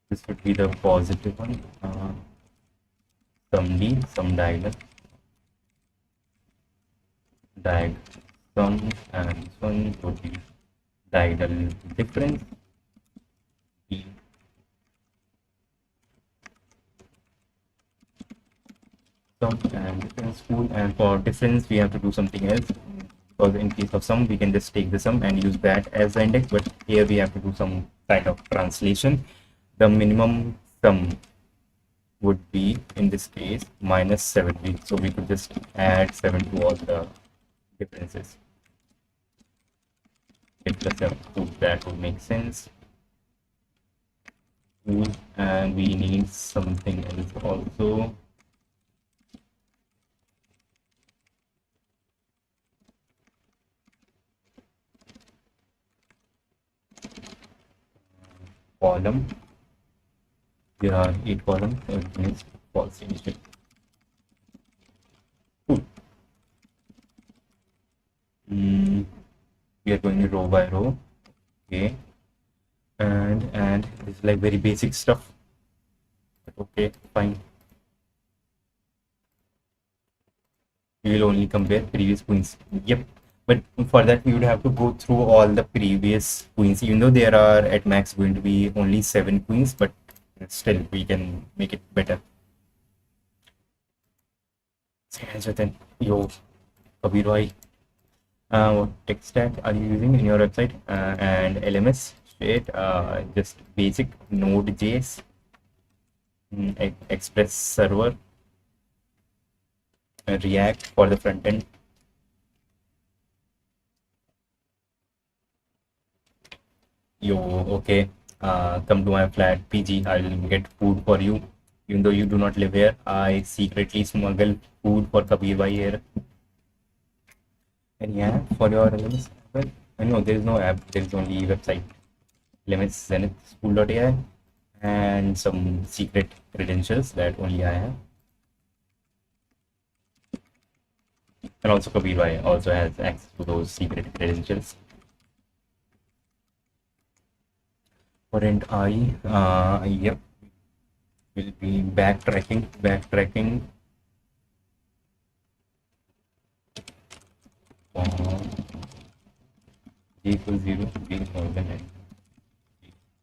This would be the positive one. Sum D, sum diagonal, sum, and this one would be diagonal difference. D. Sum and difference. Cool. And for difference, we have to do something else. Because in case of sum, we can just take the sum and use that as the index, but here we have to do some kind of translation. The minimum sum would be, in this case, minus 7. So we could just add 7 to all the differences. 8 plus 7. So that would make sense. Cool. And we need something else also. Column. There are 8 columns, so it means false initially. Cool. We are going row by row. Okay. And this is like very basic stuff. But okay, fine. We will only compare previous queens. Yep. But for that, we would have to go through all the previous queens, even though there are at max going to be only 7 queens, but still we can make it better. Then, yo, Kabir bhai, what tech stack are you using in your website? And LMS, straight, just basic Node.js, Express server, React for the front end. Yo, okay. Come to my flat, PG. I'll get food for you. Even though you do not live here, I secretly smuggle food for Kabir bhai here. Any app for your LMS? Well, I know there is no app. There is only website. LMS Zenith School.ai and some secret credentials that only I have. And also Kabir bhai also has access to those secret credentials. Current I, yep, will be backtracking. J equals 0, B is more than N.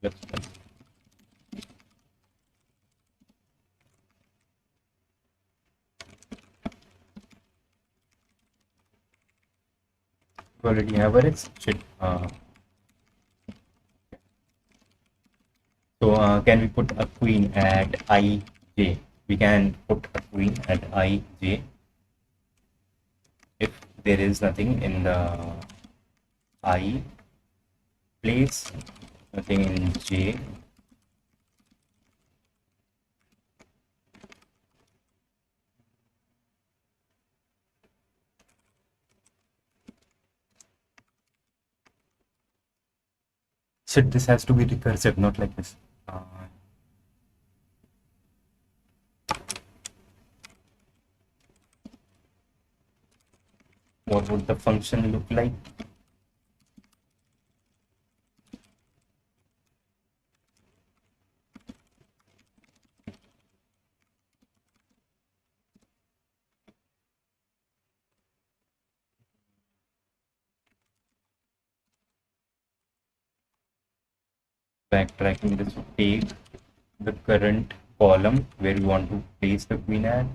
Plus plus. We already have a shit. So can we put a queen at ij? We can put a queen at ij if there is nothing in the I place, nothing in j. So this has to be recursive, not like this. What would the function look like? Backtracking, this would take the current column where we want to place the queen at,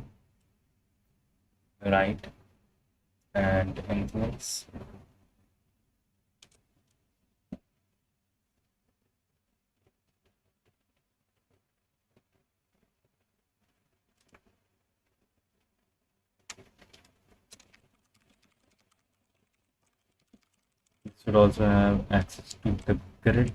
right? And anything else? It should also have access to the grid.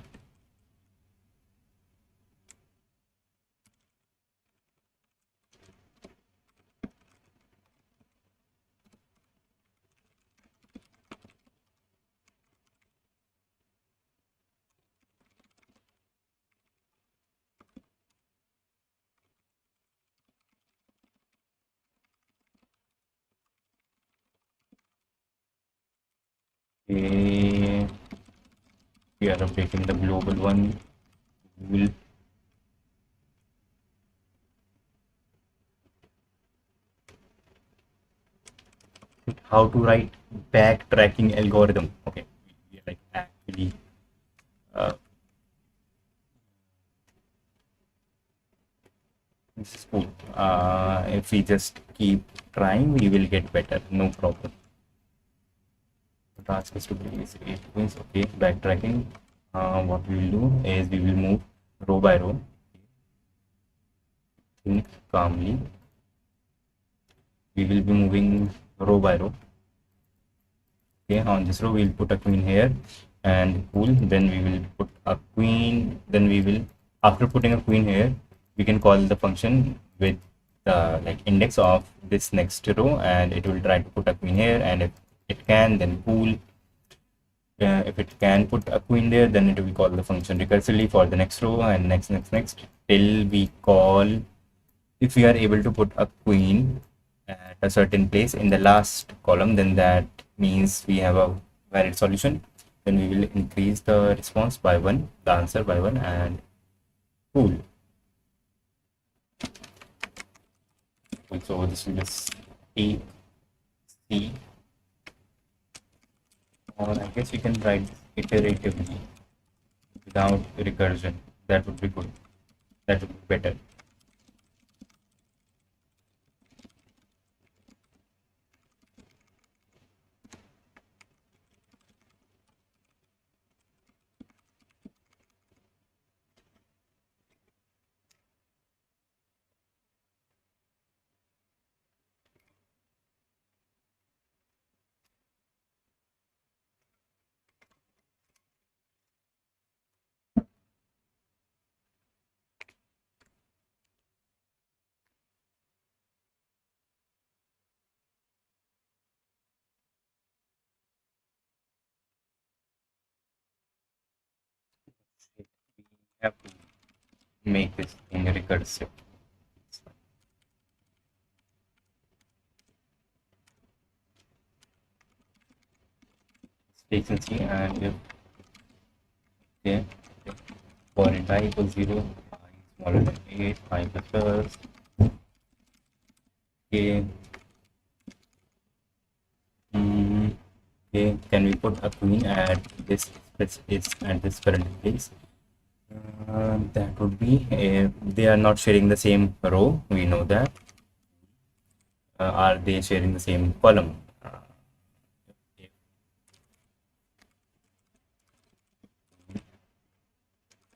Okay. We are updating the global one. Will how to write backtracking algorithm. Okay, we are like actually uh, this is cool. If we just keep trying, we will get better. No problem. The task is to place 8 points. Okay, backtracking. What we will do is we will move row by row. Think calmly. We will be moving row by row. Okay, on this row we'll put a queen here and cool. Then we will put a queen. Then we will, after putting a queen here, we can call the function with the like index of this next row, and it will try to put a queen here. And if it can, then cool. If it can put a queen there, then it will call the function recursively for the next row and next till we call. If we are able to put a queen at a certain place in the last column, then that means we have a valid solution. Then we will increase the response by 1, the answer by 1, and cool. So this will just A, C, or I guess we can write iteratively without recursion. That would be good. That would be better. We have to make this thing recursive. Takes and see, and if okay, for it I equals 0, I smaller than 8, I plus okay. Okay, can we put a queen at this at this current place? That would be they are not sharing the same row. We know that. Are they sharing the same column?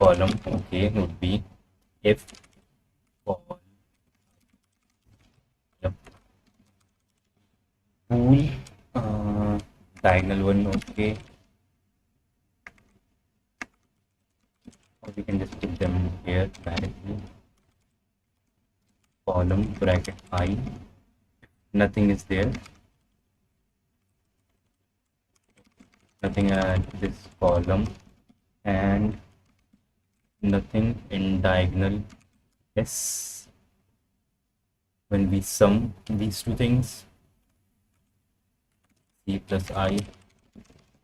Column, okay, would be if col yep. Pool diagonal one, okay. Or we can just put them here directly. Column bracket I, nothing is there. Nothing at this column and nothing in diagonal S. When we sum these two things, C plus I,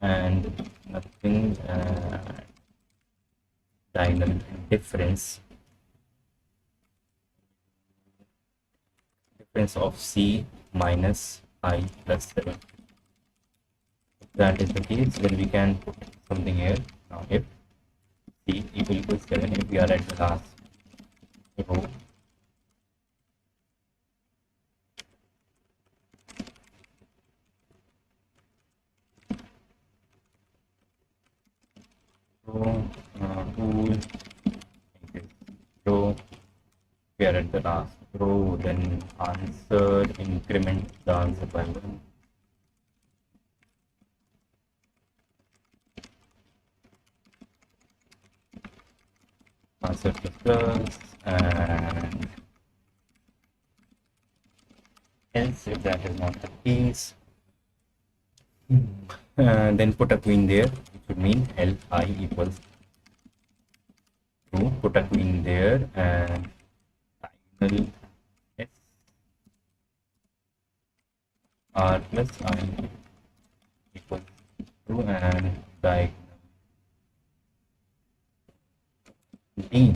and nothing diagonal difference of C minus I plus 7. If that is the case, then we can put something here. Now if C equals 7, if we are at the last row, row, tool, row, we are at the last row, then answer, increment the answer by one. Answer plus, and else if that is not the case, then put a queen there, which would mean Li equals true. Put a queen there and diagonal S R plus I equals true, and diagonal D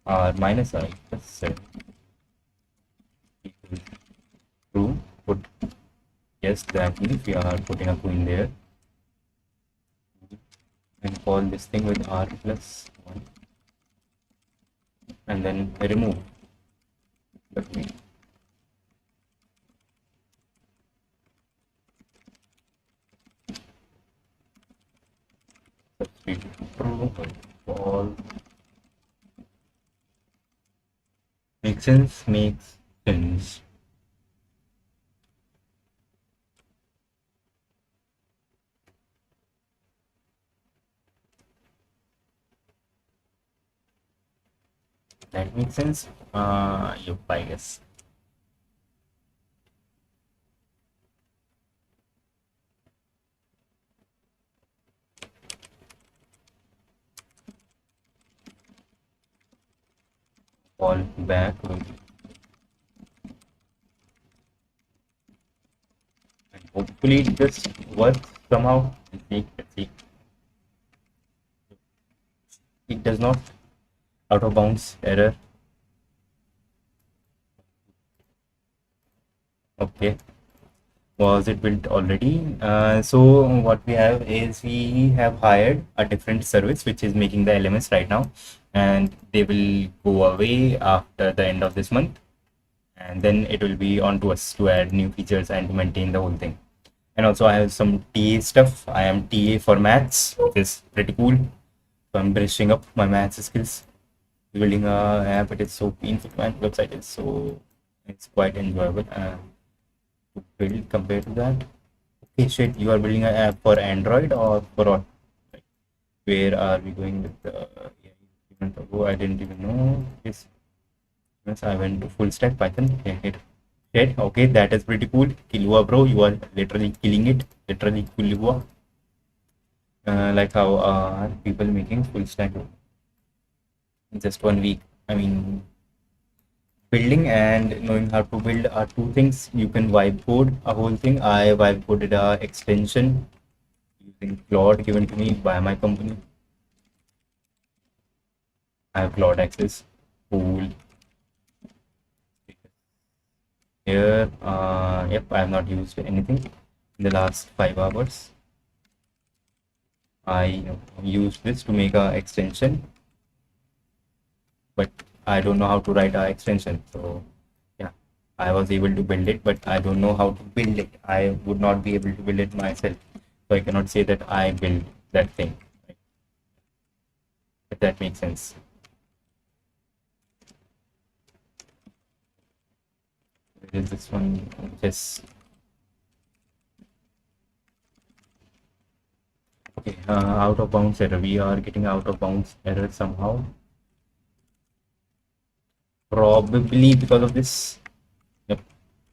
R minus I plus 7 equals true. Put yes, that means we are putting a queen there, and call this thing with R plus 1, and then remove the queen. Substitute true or false. Makes sense? Makes sense. That makes sense? Yep, I guess. Fall back, and hopefully it just works somehow. Let's see, let's see. It does not. Out of bounds error. Okay. Was it built already? So what we have is we have hired a different service which is making the elements right now, and they will go away after the end of this month, and then it will be on to us to add new features and to maintain the whole thing. And also I have some TA stuff. I am TA for maths, which is pretty cool. So I'm brushing up my maths skills. Building a app, it is so painful, man. Website is so, it's quite enjoyable to build compared to that. Okay, shit, you are building an app for Android or for what? Like, where are we going with the event ago? I didn't even know. Yes, I went to full stack Python. Okay, shit, okay, that is pretty cool. Kilua, bro, you are literally killing it. Literally Kilua. Like how are people making full stack in just 1 week? I mean, building and knowing how to build are two things. You can vibe code a whole thing. I vibe coded a extension using Claude given to me by my company. I have Claude access. Cool. Here, yep, I have not used anything in the last 5 hours. I used this to make a extension, but I don't know how to write a extension. So yeah, I was able to build it, but I don't know how to build it. I would not be able to build it myself. So I cannot say that I built that thing, right? If that makes sense. There is this one, just okay, out of bounds error. We are getting out of bounds error somehow. Probably because of this. Yep,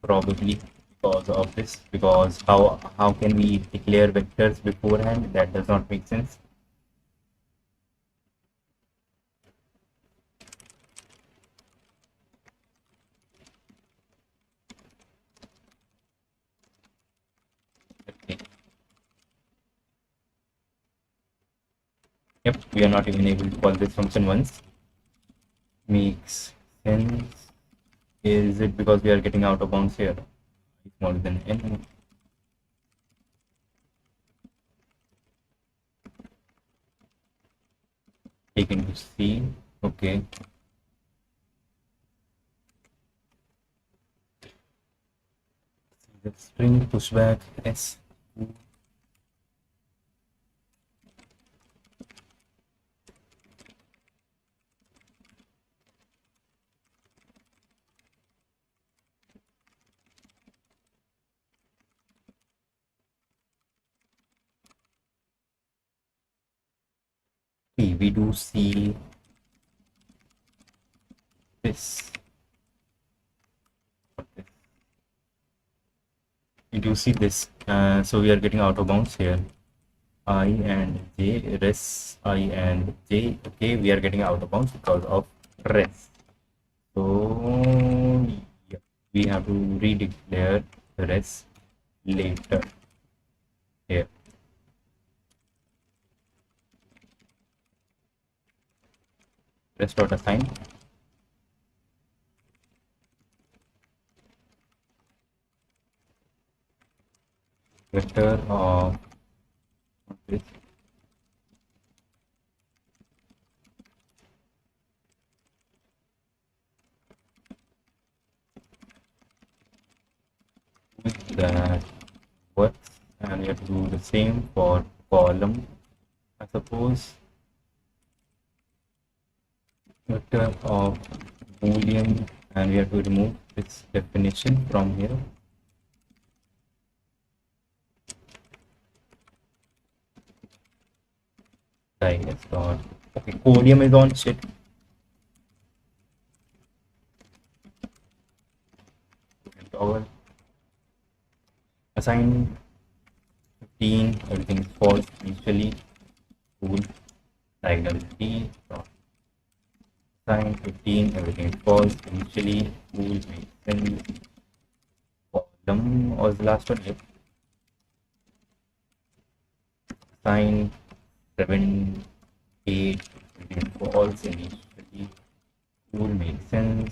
probably because of this. Because how can we declare vectors beforehand? That does not make sense. Okay. Yep, we are not even able to call this function once. Makes sense. Is it because we are getting out of bounds here? Smaller than n. Taken to C. Okay. The string pushback S. Okay, we do see this. We do see this. So we are getting out of bounds here. I and J, res I and J. Okay, we are getting out of bounds because of res. So yeah, we have to redeclare res later here. Res dot assign vector of this that works, and we have to do the same for column. I suppose vector of boolean, and we have to remove its definition from here. Digest dot. Okay, codium is on shit. Toggle assign 15, everything is false initially. Cool. Diagonal D dot assign 15, everything is false initially. Cool. Then column was the last one. Yep. Assign 7, 8, everything is false initially. Cool, makes sense.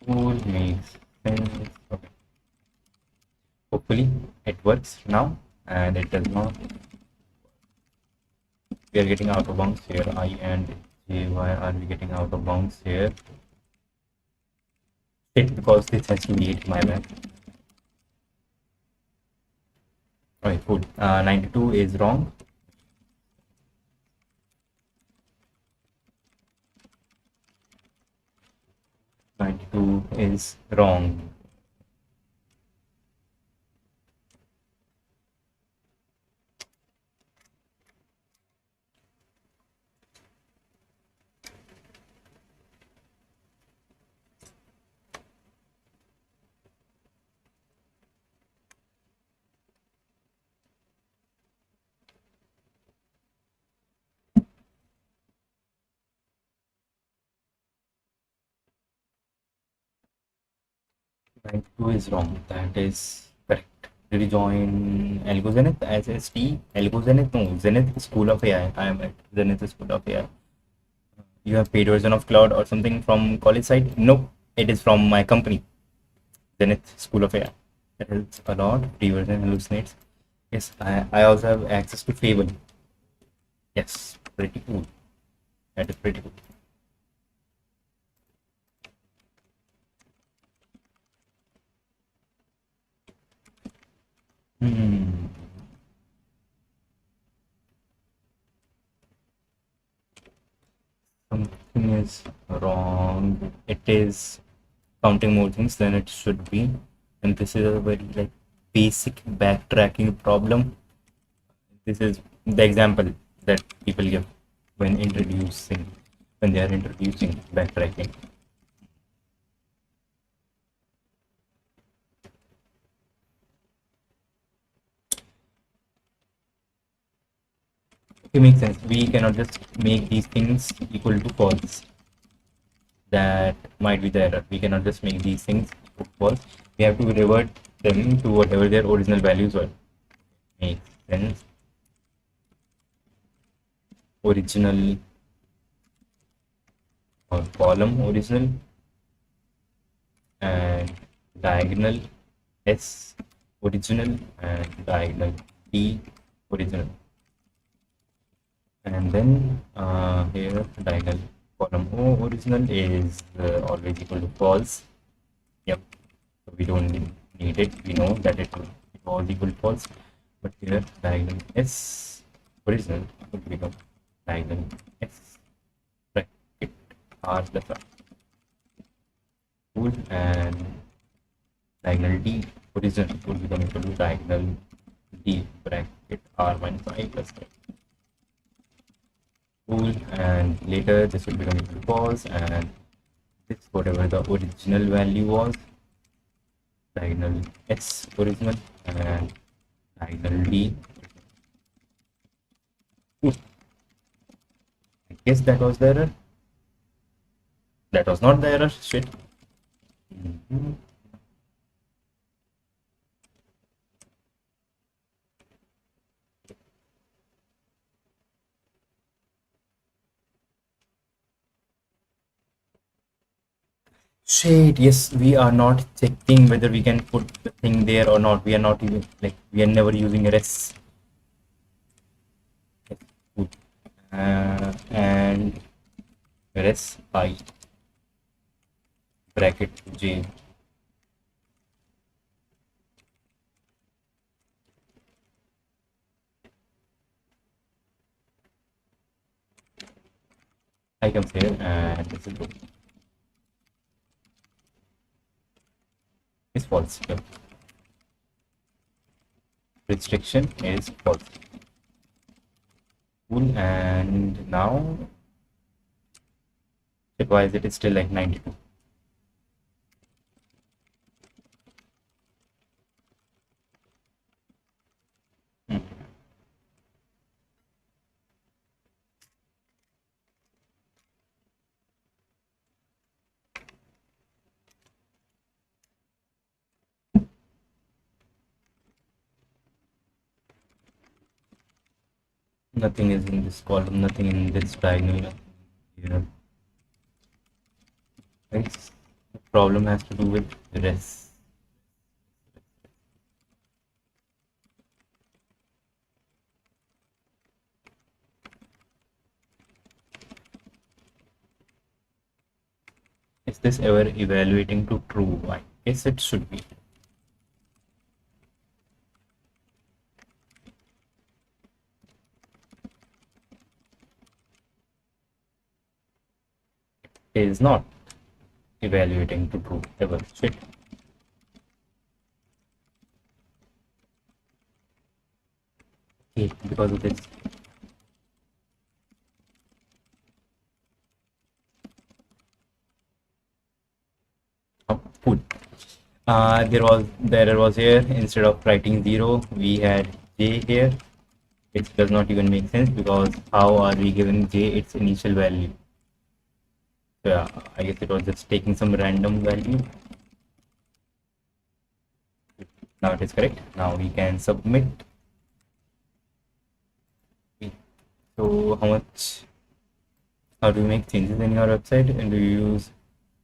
Cool, makes sense. Okay. Hopefully it works now, and it does not. We are getting out of bounds here. I and J. Why are we getting out of bounds here? It because this has to be 8, my bad. Alright, cool. 92 is wrong. 92 is wrong. Line 2 is wrong. That is correct. Did you join Algo Zenith as ST? Algo Zenith? No, Zenith School of AI. I am at Zenith School of AI. You have paid version of cloud or something from college side? No, it is from my company, Zenith School of AI. That helps a lot. Free version hallucinates. Yes, I also have access to Fable. Yes, pretty cool. That is pretty cool. Hmm. Something is wrong. It is counting more things than it should be, and this is a very like basic backtracking problem. This is the example that people give when they are introducing backtracking. It makes sense. We cannot just make these things equal to false. That might be the error. We cannot just make these things equal to false. We have to revert them to whatever their original values were. Makes sense. Original or column original and diagonal S original and diagonal T original, and then here diagonal column O original is always equal to false. Yep, so we don't need it. We know that it was equal to false, but here diagonal S original would become diagonal S R plus R. Cool. And diagonal D original will become equal to diagonal D bracket R minus I plus I. Cool. And later this will become equal to false, and this whatever the original value was, diagonal S original and diagonal D. Cool. I guess that was the error. That was not the error. Shit. Mhm. Shit, yes, we are not checking whether we can put the thing there or not. We are not even like we are never using res. Yes, good. And res I bracket J. I comes here and this is good. Is false. Yep. Restriction is false. Cool. And now, why is it still like 92? Hmm. Nothing is in this column, nothing in this diagonal. Yeah. Right? The problem has to do with res. Is this ever evaluating to true? I guess it should be. It is not evaluating to true ever. Shit. Okay, because of this. Oh, cool. The error was here. Instead of writing 0, we had j here, which does not even make sense because how are we giving j its initial value? So yeah, I guess it was just taking some random value. Now it is correct. Now we can submit. So how do you make changes in your website, and do you use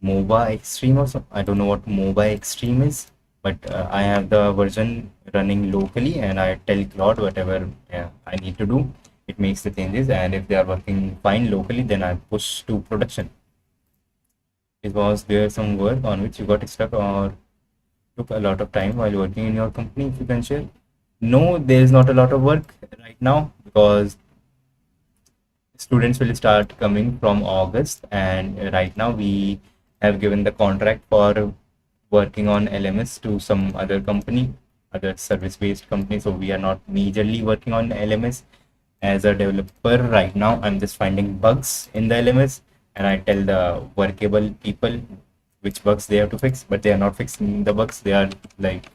MOBA Extreme or something? I don't know what MOBA Extreme is, but I have the version running locally, and I tell Claude whatever I need to do. It makes the changes, and if they are working fine locally, then I push to production. Was there some work on which you got stuck or took a lot of time while working in your company, if you can share? No, there is not a lot of work right now because students will start coming from August, and right now we have given the contract for working on LMS to some other company, other service-based company. So we are not majorly working on LMS as a developer right now. I'm just finding bugs in the LMS, and I tell the workable people which bugs they have to fix, but they are not fixing the bugs. They are like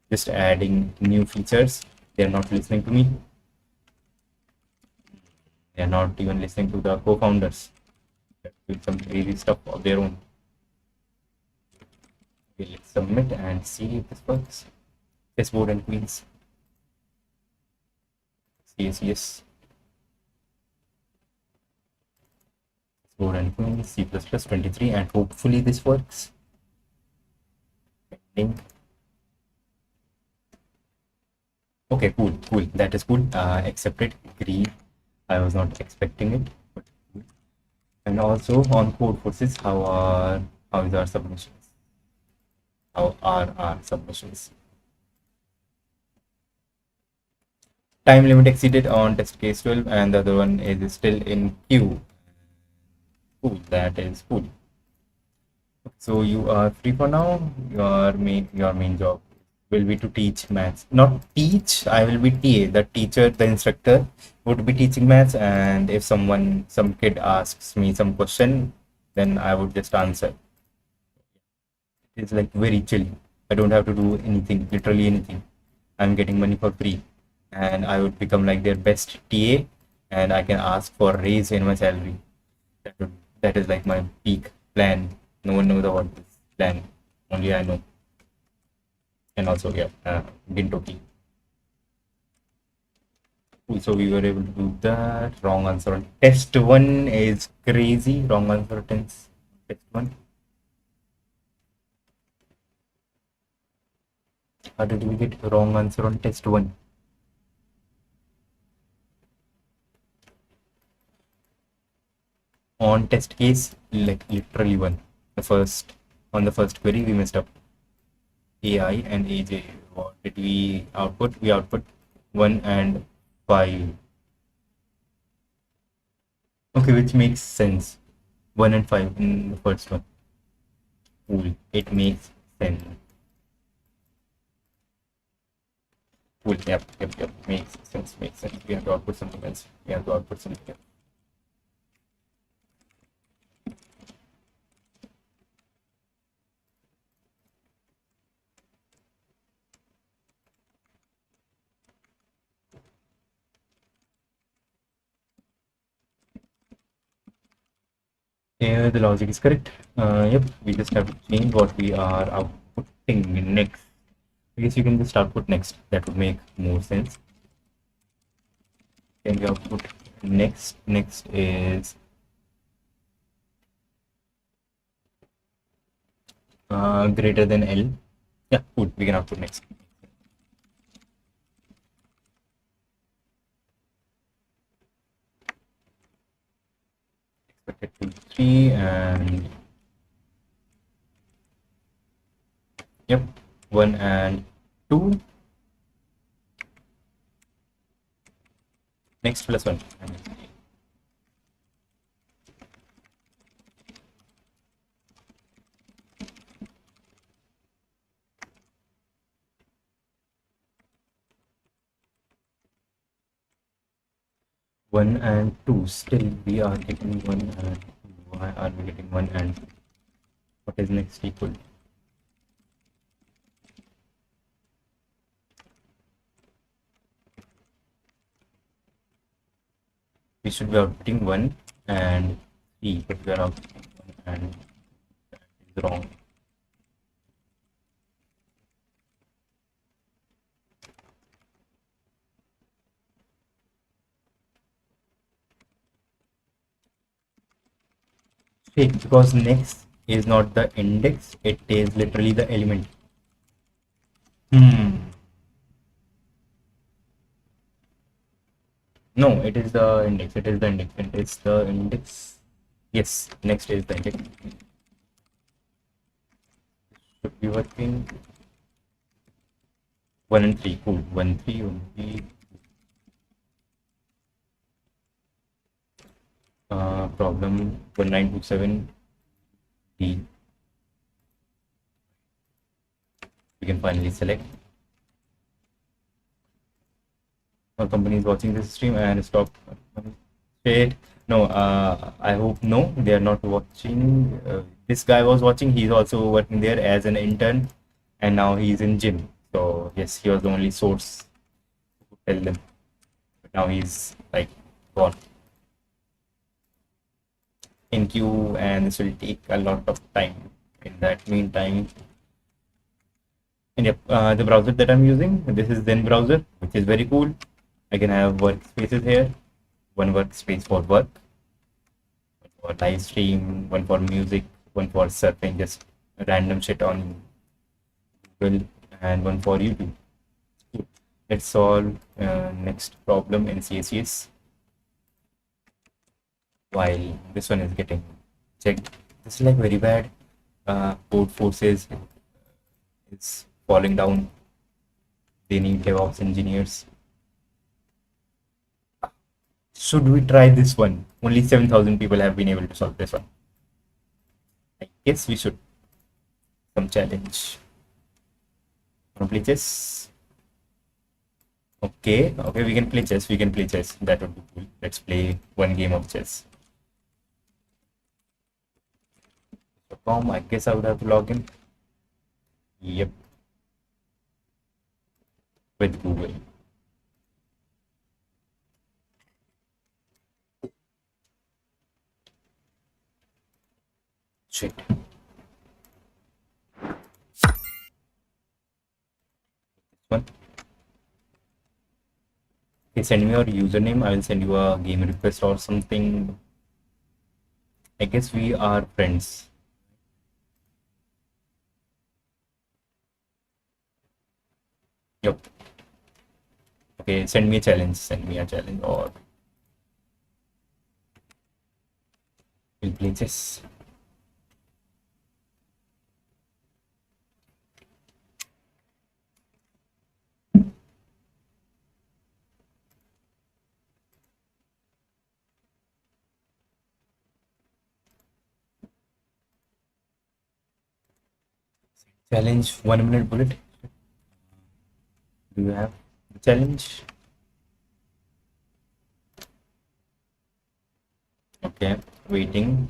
just adding new features. They are not listening to me. They are not even listening to the co-founders. They're doing some crazy stuff of their own. Okay, let's submit and see if this works. Chessboard and queens. Yes, yes. Chessboard and queens, C++ 23, and hopefully this works. Pending. Okay, cool, cool. That is cool. Accepted. Agree. I was not expecting it, but cool. And also on code forces, how is our submissions? How are our submissions? Time limit exceeded on test case 12, and the other one is still in queue. Cool, that is cool. So you are free for now. Your main job will be to teach maths. Not teach. I will be TA. The teacher, the instructor would be teaching maths. And if some kid asks me some question, then I would just answer. It's like very chill. I don't have to do anything, literally anything. I'm getting money for free, and I would become like their best TA, and I can ask for a raise in my salary. That is like my peak plan. No one knows about this plan. Only I know. And also, yeah, Gintoki. So we were able to do that. Wrong answer on test one is crazy. Wrong answer on test one. How did we get wrong answer on test one? On test case, like literally one. On the first query, we messed up. AI and AJ. What did we output? We output 1 and 5. Okay, which makes sense. 1 and 5 in the first one. Cool. It makes sense. Cool. Yep. Makes sense. Makes sense. We have to output something else. We have to output something else. Yeah, the logic is correct. Yep, we just have to change what we are outputting next. I guess you can just output next. That would make more sense. Can we output next? Next is greater than L. Yeah, cool. We can output next. Expected to 3 and yep, 1 and 2. Next plus 1. 1 and 2. Still, we are getting 1 and 2. Why are we getting 1 and 2? What is next equal? We should be outputting 1 and 3, but we are outputting 1 and that is wrong. Because next is not the index, it is literally the element. No, it is the index. It is the index. It is the index. Yes, next is the index. Should be working. 1 and 3. Cool. 1, 3, 1, 3. Problem 1927 D. We can finally select. Our company is watching this stream and stop it. No, I hope no, they are not watching. This guy was watching. He's also working there as an intern, and now he's in gym. So yes, he was the only source to tell them. But now he's like gone in queue, and this will take a lot of time. In that meantime, and yep, the browser that I'm using, this is Zen browser, which is very cool. I can have workspaces here. One workspace for work, one for live stream, one for music, one for surfing just random shit on Google, and one for YouTube. Let's solve next problem in CSS while this one is getting checked. This is like very bad. Code forces is falling down. They need DevOps engineers. Should we try this one? Only 7,000 people have been able to solve this one. I guess we should. Some challenge. Wanna play chess? Okay, okay, we can play chess. We can play chess. That would be cool. Let's play one game of chess. So, I guess I would have to log in. Yep, with Google. Shit. One. Okay, send me your username. I will send you a game request or something. I guess we are friends. Yep. Okay, send me a challenge. Send me a challenge or we'll play chess. Challenge 1 minute bullet. Do you have the challenge? Okay, waiting.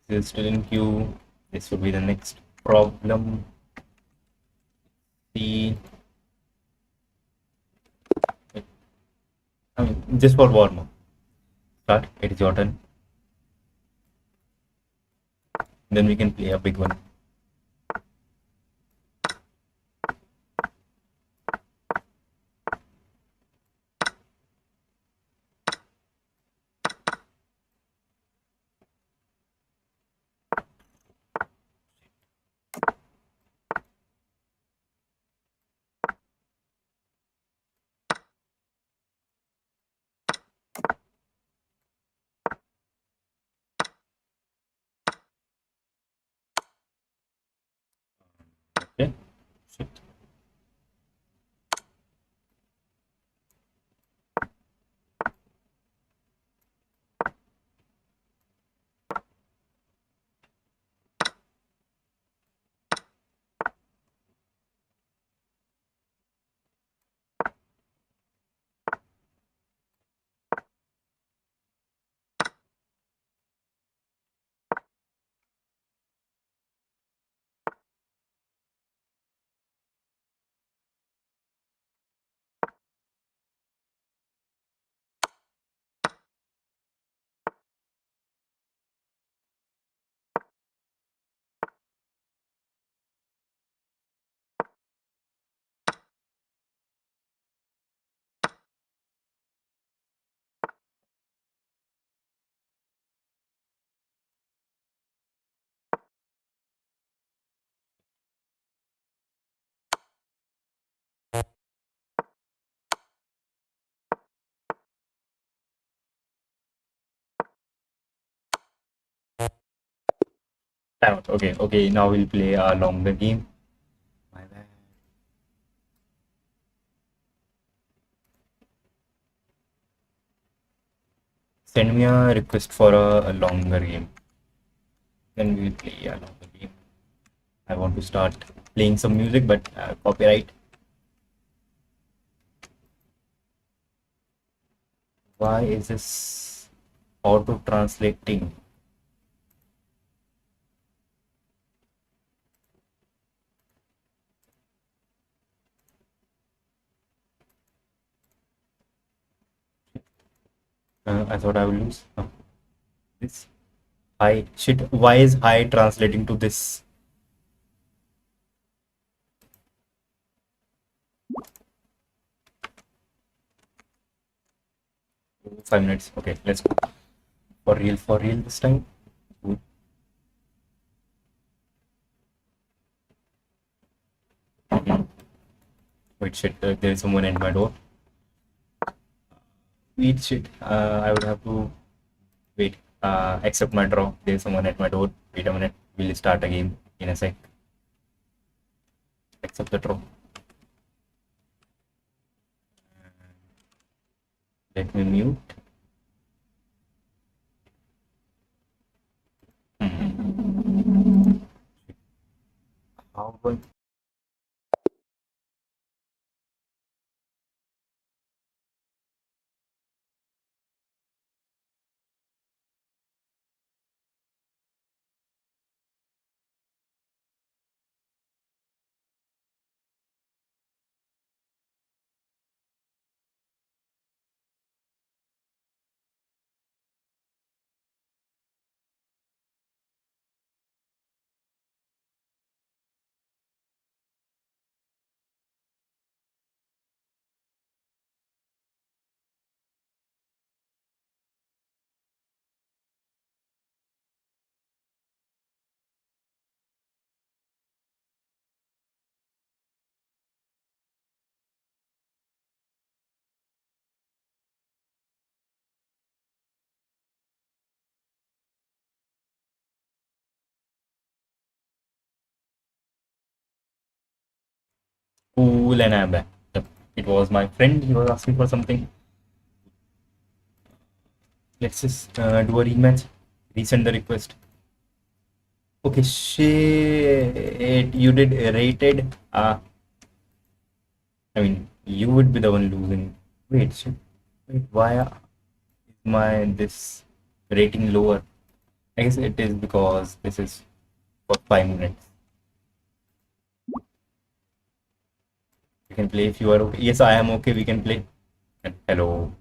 This is still in queue. This would be the next problem. See, just for warm up. Start. It is your turn. Then we can play a big one. Okay. Shit. Time out. Okay, okay. Now we'll play a longer game. My bad. Send me a request for a longer game. Then we'll play a longer game. I want to start playing some music, but copyright. Why is this auto translating? I thought I would lose. Oh, this hi shit. Why is hi translating to this? 5 minutes. Okay, let's go. For real this time. Good. Mhm. Wait, shit. There is someone at my door. Wait, shit. I would have to wait. Accept my draw. There's someone at my door. Wait a minute. We'll start a game in a sec. accept the draw. Let me mute. How about cool? And I'm back. Yep. It was my friend. He was asking for something. Let's just do a rematch. Resend the request. Okay, shit. You did rated. I mean, you would be the one losing. Wait, shit. Wait, why is my this rating lower? I guess it is because this is for 5 minutes. We can play if you are okay. Yes, I am okay. We can play. And hello,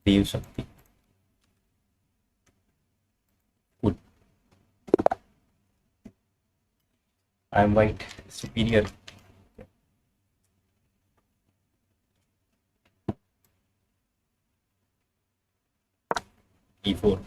Dev Shakti. Good. I am white. Superior. E4.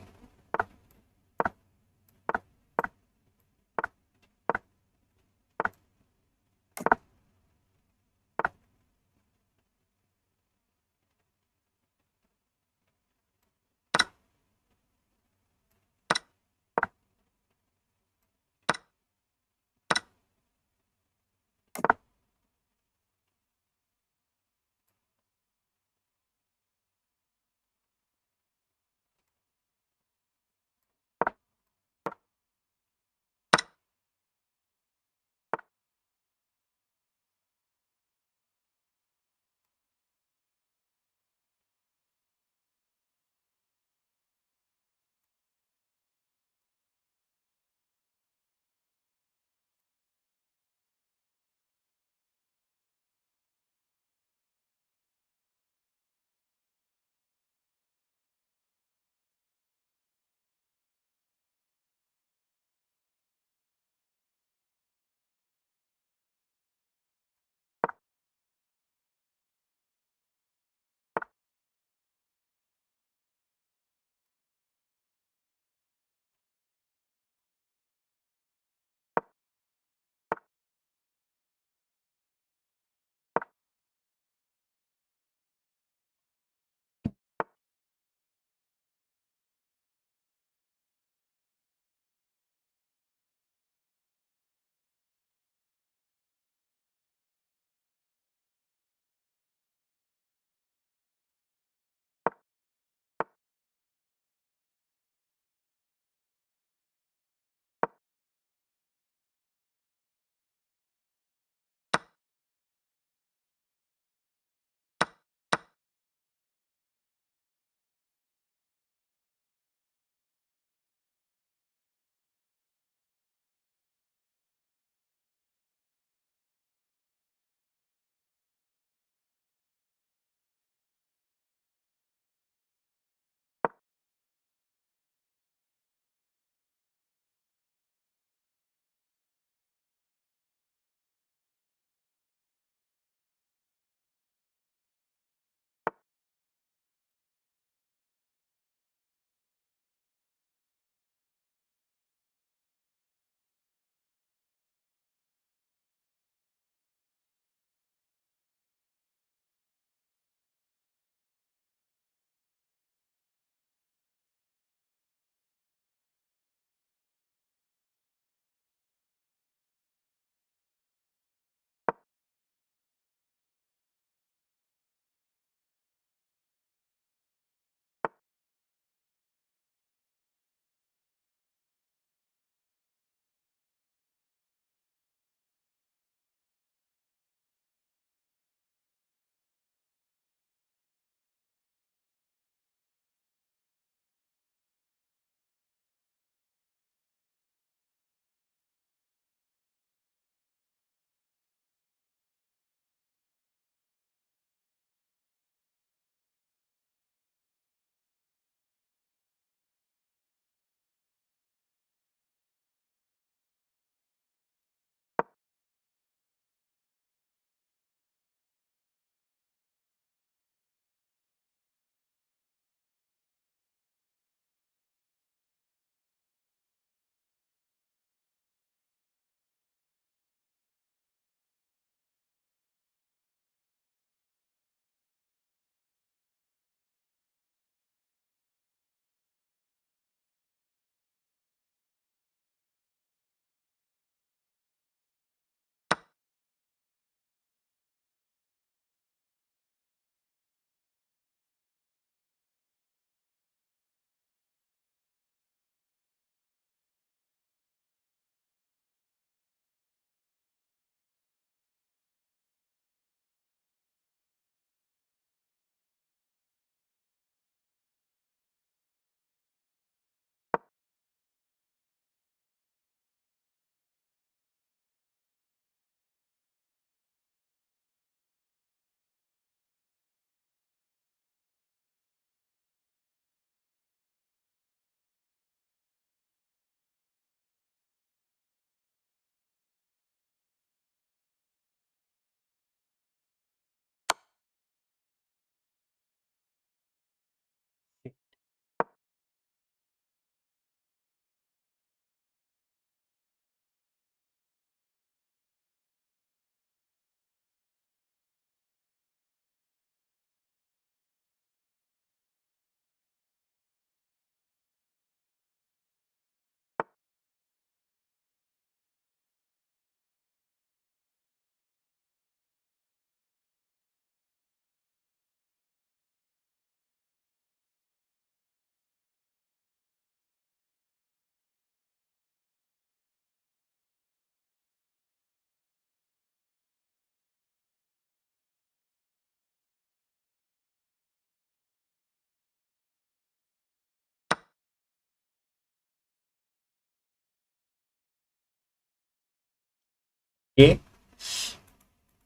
Okay.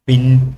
Pin.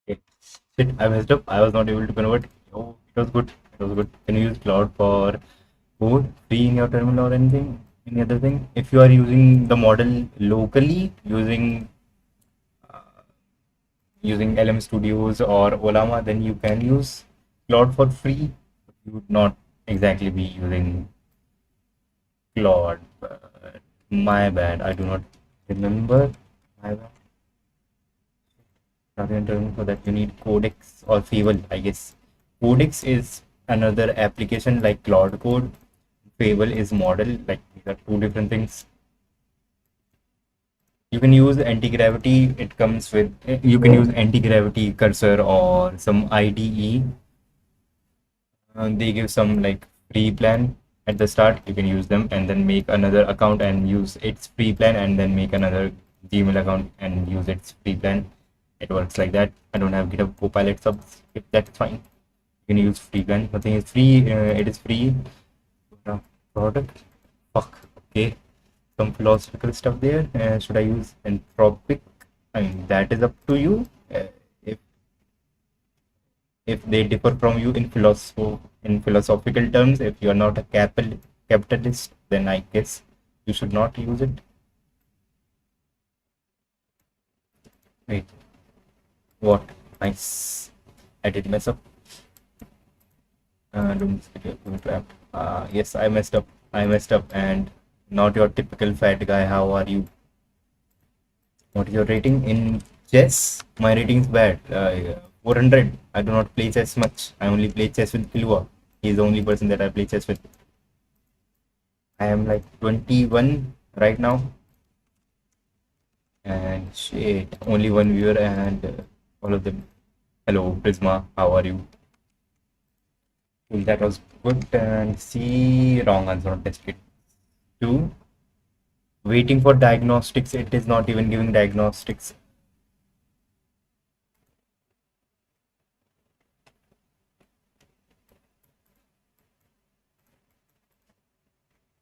Okay. Shit, I messed up. I was not able to convert. Oh, it was good. It was good. Can you use Cloud for code free in your terminal or anything? Any other thing? If you are using the model locally, using LM Studios or Olama, then you can use Claude for free. You would not exactly be using Claude. My bad. I do not remember. My bad. Rather than for that, you need Codex or Fable, I guess. Codex is another application like Claude Code. Fable is model. Like these are two different things. You can use anti-gravity. It comes with. You can use anti-gravity cursor or some IDE. They give some like free plan at the start. You can use them and then make another account and use its free plan and then make another Gmail account and use its free plan. It works like that. I don't have GitHub Copilot subs. If that's fine, you can use free plan. Nothing is free. It is free. Product. Fuck. Okay. Some philosophical stuff there. Should I use entropic? I mean, that is up to you. If they differ from you in philosophical terms, if you are not a capitalist, then I guess you should not use it. Wait, what? Nice. I did mess up. Don't yes, I messed up. I messed up, and not your typical fat guy. How are you? What is your rating in chess? My rating is bad. 400. I do not play chess much. I only play chess with Kilua. He's the only person that I play chess with. I am like 21 right now. And shit, only one viewer and all of them. Hello, Prisma. How are you? Well, that was good. And C, wrong answer on test kit. Two, waiting for diagnostics. It is not even giving diagnostics.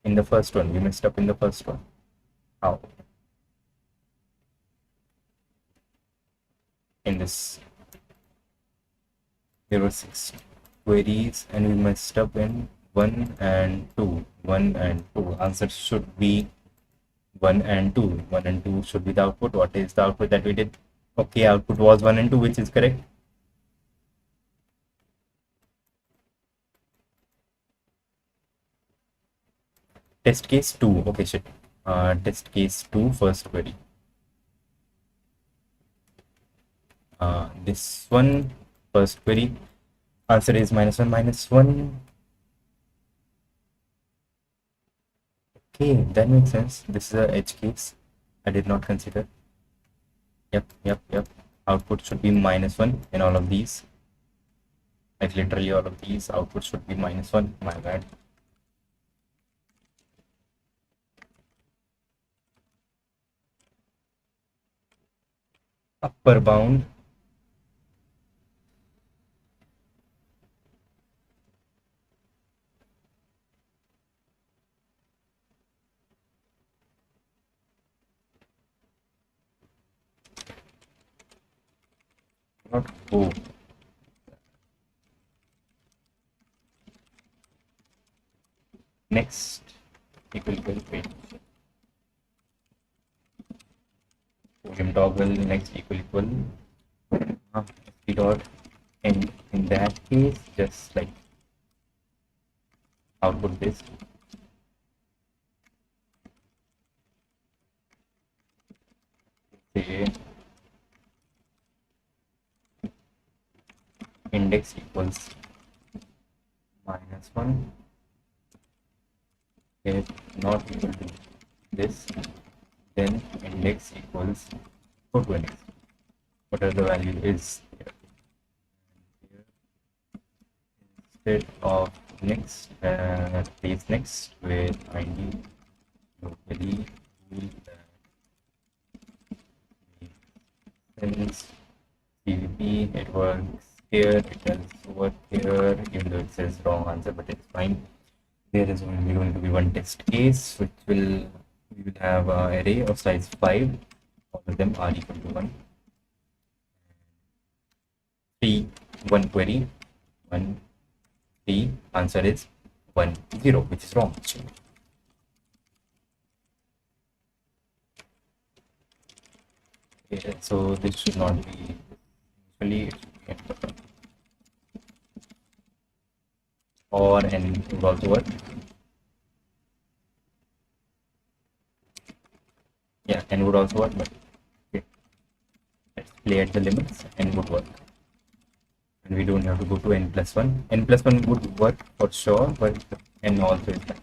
In the first one, we messed up in the first one. How? in this. There were 6 queries and we messed up in 1 and 2. 1 and 2. Answer should be 1 and 2. 1 and 2 should be the output. What is the output that we did? Okay, output was 1 and 2, which is correct. Test case 2. Okay, shit. Test case 2, first query. This one, first query. Answer is -1, -1. Okay, that makes sense. This is a edge case. I did not consider. Yep. Output should be -1 in all of these. Like literally all of these outputs should be -1. My bad. Upper bound. Not O. Next equal wait. Volume toggle next equal SP dot and in that case just like output this. Say index equals -1. If not equal to this, then index equals go to index. Whatever the value is here. Instead of next, place next with id locally since CVP it works here, it does work here, even though it says wrong answer, but it's fine. There is only going to be one test case, which we will have an array of size 5. All of them are equal to 1. 3, 1 query, 1, 3. Answer is 1, 0, which is wrong. Okay, so this should not be usually or and would also work. Yeah, and would also work, but okay. Let's play at the limits and would work. And we don't have to go to n+1. n+1 would work for sure, but n also is fine.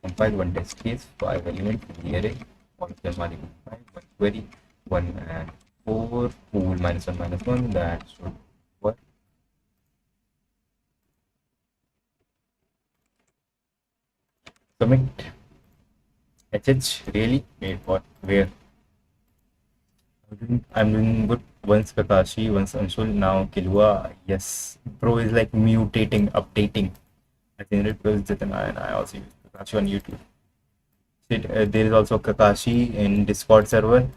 Compile one test case, 5 elements in the array. All of them are equal to 5. 1 query, 1 and 4, pool -1 -1. That should work. Submit. HH, really? Wait, what? Where? I'm doing good. Once Kakashi, once Anshul, now Kilua. Yes, bro is like mutating, updating. I think it was Jitan and I also use Kakashi on YouTube. There is also Kakashi in Discord server.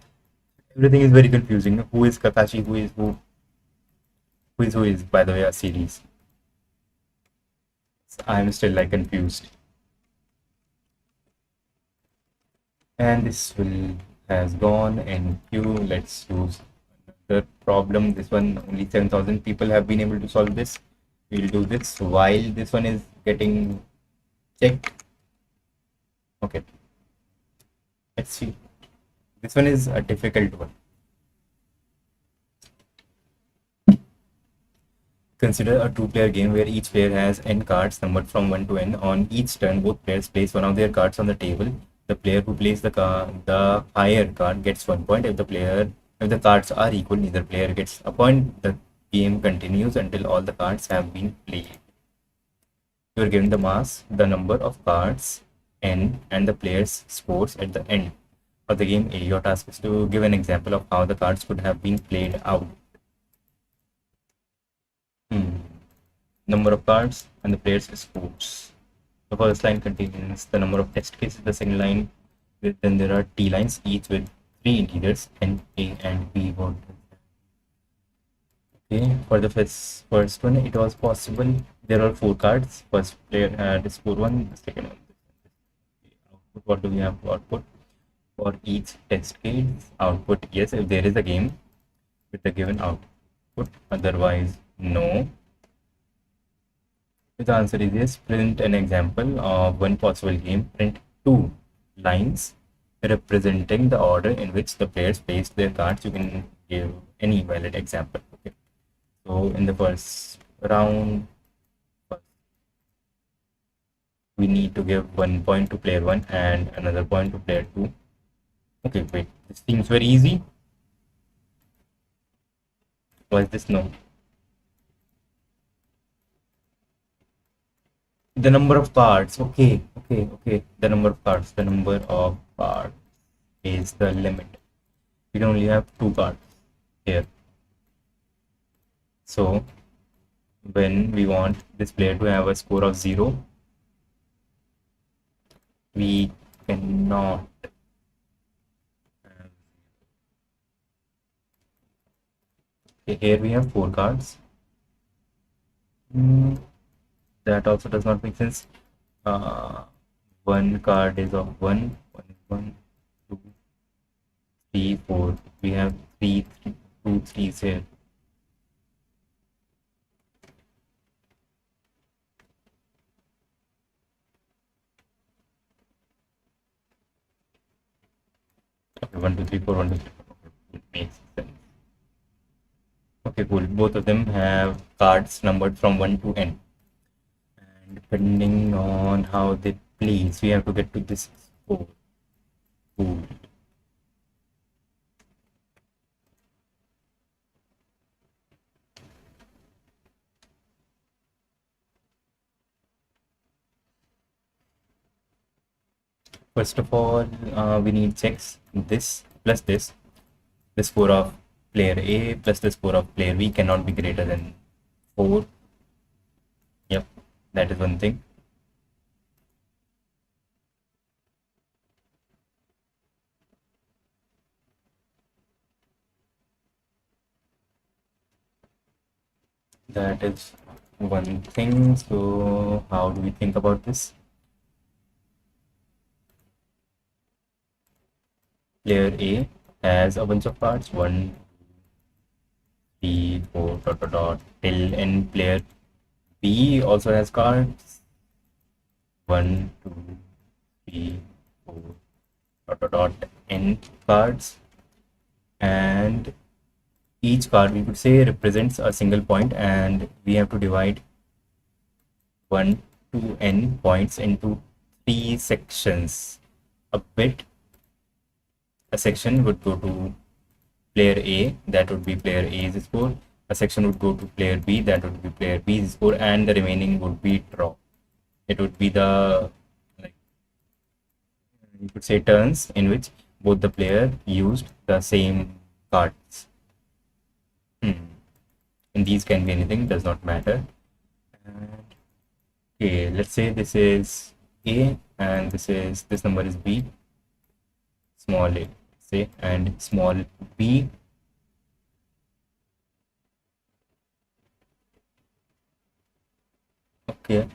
Everything is very confusing. Who is Kakashi? Who is who? Who is, by the way, a series. I'm still like confused. And this will has gone in queue. Let's use another problem. This one only 7,000 people have been able to solve this. We'll do this while this one is getting checked. Okay. Let's see. This one is a difficult one. Consider a two-player game where each player has n cards numbered from 1 to n. On each turn, both players place one of their cards on the table. The player who plays the higher card gets 1 point. If the cards are equal, neither player gets a point. The game continues until all the cards have been played. You are given the mass, the number of cards, n, and the player's scores at the end of the game A. Your task is to give an example of how the cards could have been played out. Number of cards and the player's scores. The first line contains the number of test cases. The second line, then there are T lines, each with three integers n, a, and b. What? Okay, for the first one, it was possible. There are four cards. First player had score one. The second one. Output. What do we have to output for each test case? Output yes if there is a game with the given output. Otherwise, no. If the answer is yes, print an example of one possible game. Print two lines representing the order in which the players placed their cards. You can give any valid example. Okay. So in the first round, we need to give 1 point to player 1 and another point to player 2. Okay, wait, this seems very easy. Why is this no? The number of cards. Okay. The number of cards. The number of cards is the limit. We can only have two cards here. So when we want this player to have a score of 0, we cannot have. Okay, here we have four cards. That also does not make sense. One card is of 1, 1, 2, 3, 4. We have two threes here. Okay, 1, 2, 3, 4, 1, 2, 3, 4. It makes sense. Okay, cool. Both of them have cards numbered from 1 to n. And depending on how they place, we have to get to this score. Cool. First of all, we need checks. This plus this. The score of player A plus the score of player B cannot be greater than 4. Yep, that is one thing. That is one thing. So how do we think about this? Player A has a bunch of cards, 1, 3, 4, dot, dot, dot, till n. Player B also has cards, 1, 2, 3, 4, dot, dot, dot, n cards, and each card we could say represents a single point, and we have to divide 1 to n points into 3 sections. A section would go to player A, that would be player A's score. A section would go to player B, that would be player B's score, and the remaining would be draw. It would be the, like, you could say, turns in which both the player used the same cards. And these can be anything, does not matter. And, okay, let's say this is A and this number is B, small a, say, and small b. Okay,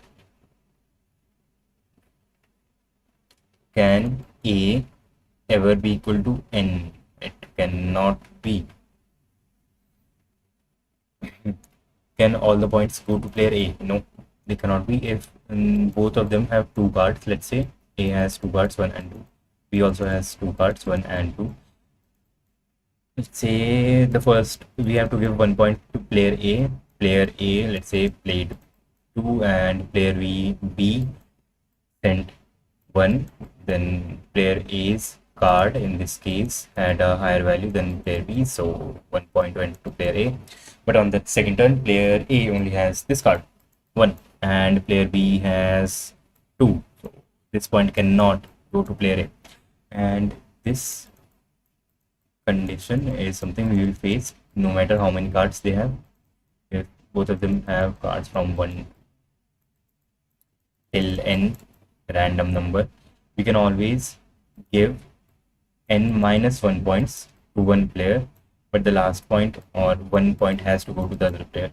can A ever be equal to n? It cannot be. Can all the points go to player A? No, they cannot be. If both of them have two cards, let's say A has two cards, 1 and 2. B also has two cards, 1 and 2. Let's say the first, we have to give 1 point to player A. Player A, let's say, played 2, and player B sent 1. Then player A's card in this case had a higher value than player B, so 1 point went to player A. But on the second turn, player A only has this card, 1, and player B has 2. So this point cannot go to player A. And this condition is something we will face no matter how many cards they have. If both of them have cards from 1 till n, random number, we can always give n minus 1 points to one player, but the last point or 1 point has to go to the other player.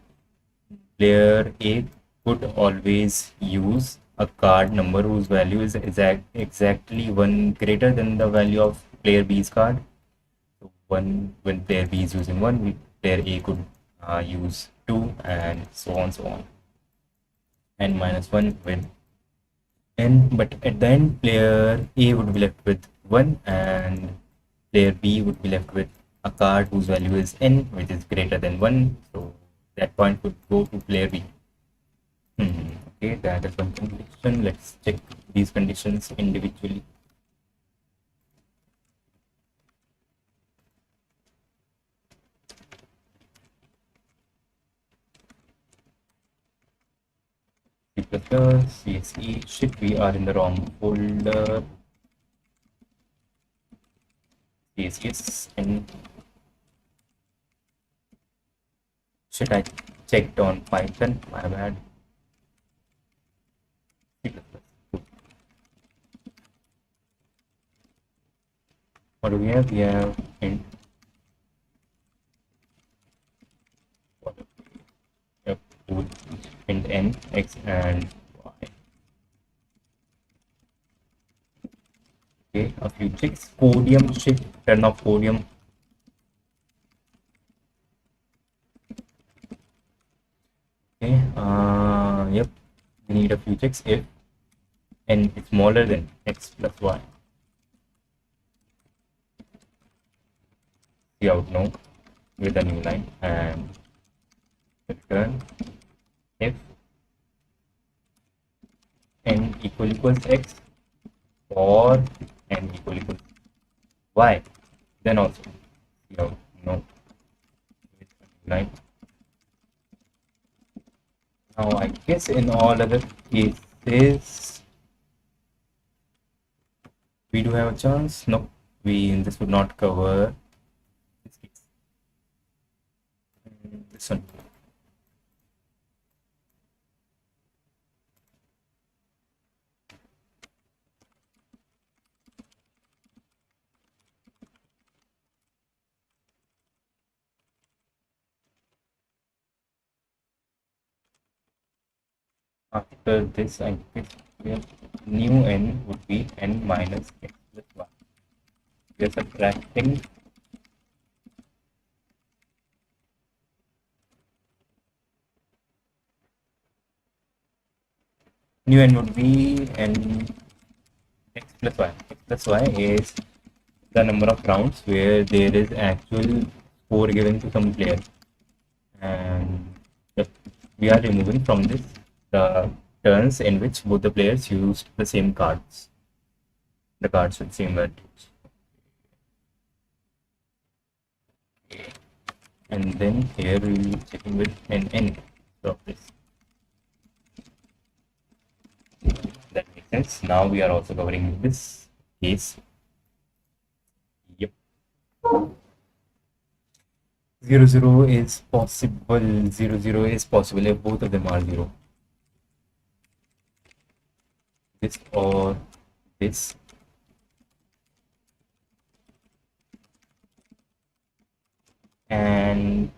Player A could always use a card number whose value is exactly one greater than the value of player B's card. So one, when player B is using one, player A could use two, and so on, so on. N minus one when n, but at the end, player A would be left with one, and player B would be left with a card whose value is n, which is greater than one. So that point would go to player B. Okay, that is one condition. Let's check these conditions individually. C++, CSE, shit, we are in the wrong folder. Yes, and shit, I checked on Python, my bad. What do we have? We have int. Yep, int n, x, and y. Okay, a few checks. Podium, shit, turn off podium. Okay, yep, we need a few checks if n is smaller than x plus y. See out now with a new line and return if n equals x or n equals y, then also see out no with a new line. Now I guess in all other cases we do have a chance. No, this would not cover this case. This one. After this, I guess new n would be n minus x plus 1. We are subtracting new n would be n x plus y. X plus y is the number of rounds where there is actual score given to some player, and we are removing from this the turns in which both the players used the same cards, the cards with same values. And then here we will be checking with an n of this. That makes sense. Now we are also covering this case. Yep. 0, 0 is possible. 0, 0 is possible if both of them are 0. This or this. And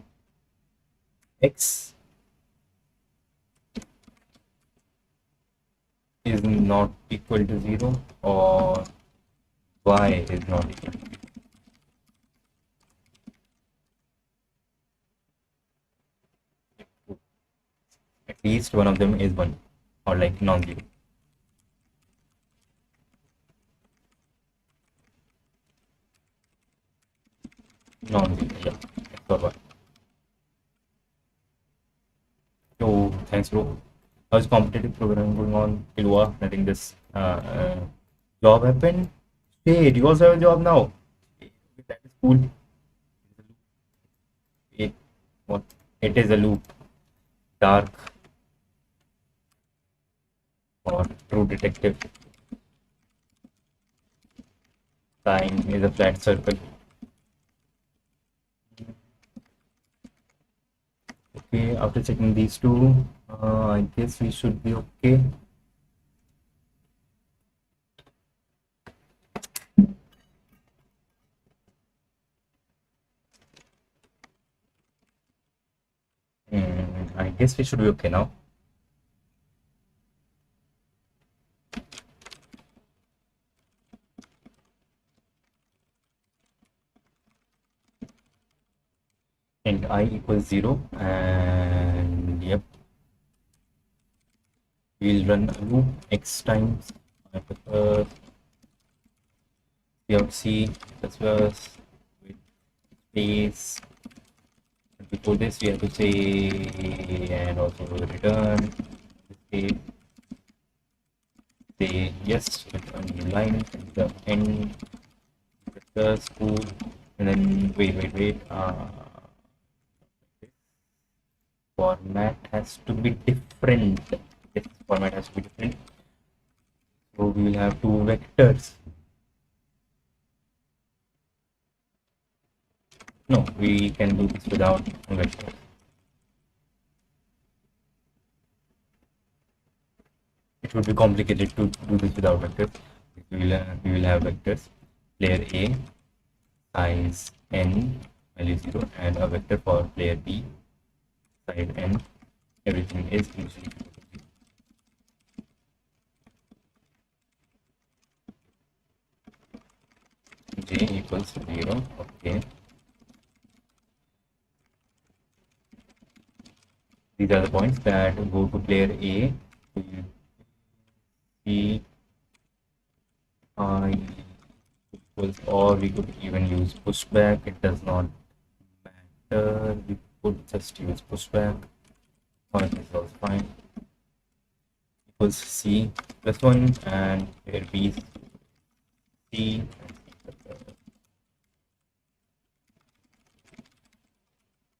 x is not equal to 0 or y is not equal to 0. At least one of them is 1 or like non-zero. Non-zero, yeah. X or y. So thanks, bro. How's competitive programming going on? Kilwa, I think this job happened. Hey, do you also have a job now? That is cool. What? It is a loop. Dark or true detective. Time is a flat circle. Okay, after checking these two, I guess we should be okay. guess we should be okay now. And I equals 0, and yep, we'll run a loop x times c plus plus with space. Before this we have to say, and also return say yes with a new line at the end the school, and then wait format has to be different. This format has to be different, so we will have two vectors. No, we can do this without vectors. It would be complicated to do this without vectors. We will have vectors. Player A size n value 0, and a vector for player B size n. Everything is usually j equals 0. Okay. These are the points that go to player A. C I equals, or we could even use pushback. It does not matter. We could just use pushback. Point is also fine. Equals C plus 1, and player B is C.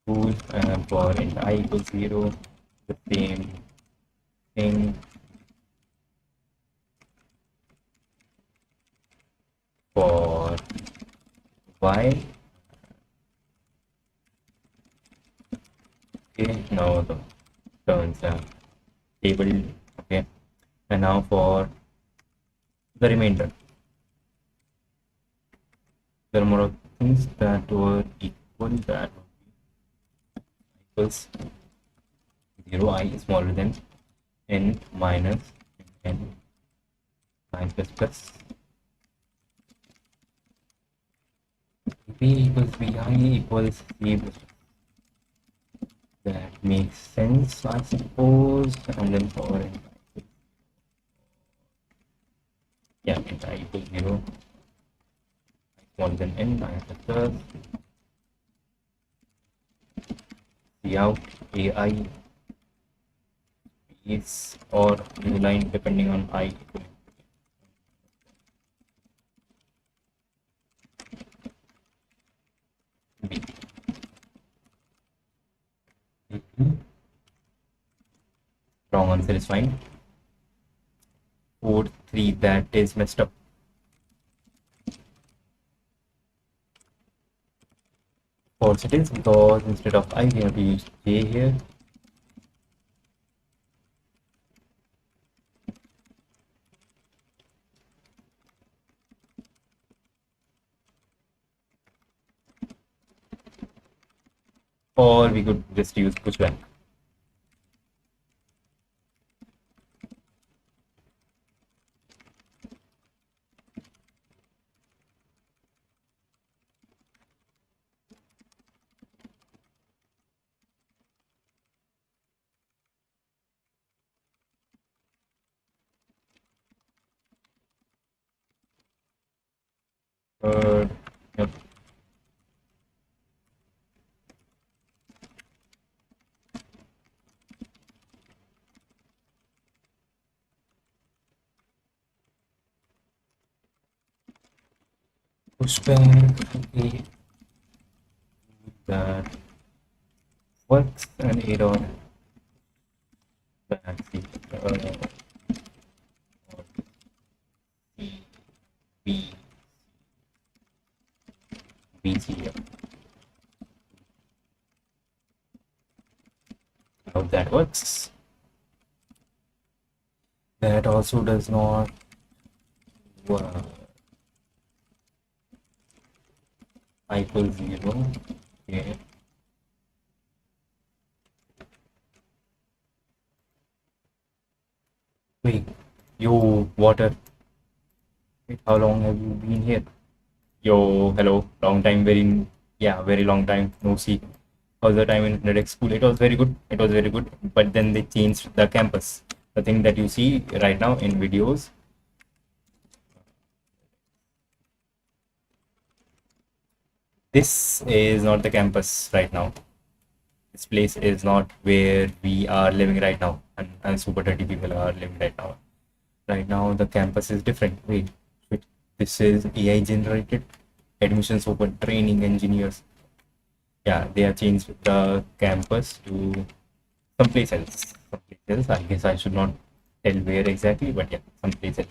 Cool. And for int I equals 0, the same thing. For y, okay, now the turns are table. Okay, and now for the remainder, there are more things that were equal, that equals 0, I is smaller than n minus n I plus plus b equals bi equals c plus. That makes sense, I suppose. And then for n, yeah, int I equals 0, smaller than n, I plus plus. C out ai is, or new line depending on I equal. B. Wrong answer is fine. 4 3, that is messed up. False it is, because instead of I we have to use j here. Or we could just use pushback. Yep. Pushback, okay. That works, and error back B BC. How that works. That also does not work. I equals 0. Okay. water. Wait, how long have you been here? Yo, hello, long time, yeah, very long time, no see. How's the time in Redx school? It was very good, it was very good, but then they changed the campus. The thing that you see right now in videos, this is not the campus right now. This place is not where we are living right now, and super 30 people are living right now. Right now, the campus is different. Wait, this is AI generated admissions open training engineers. Yeah, they have changed the campus to someplace else. Someplace else. I guess I should not tell where exactly, but yeah, someplace else.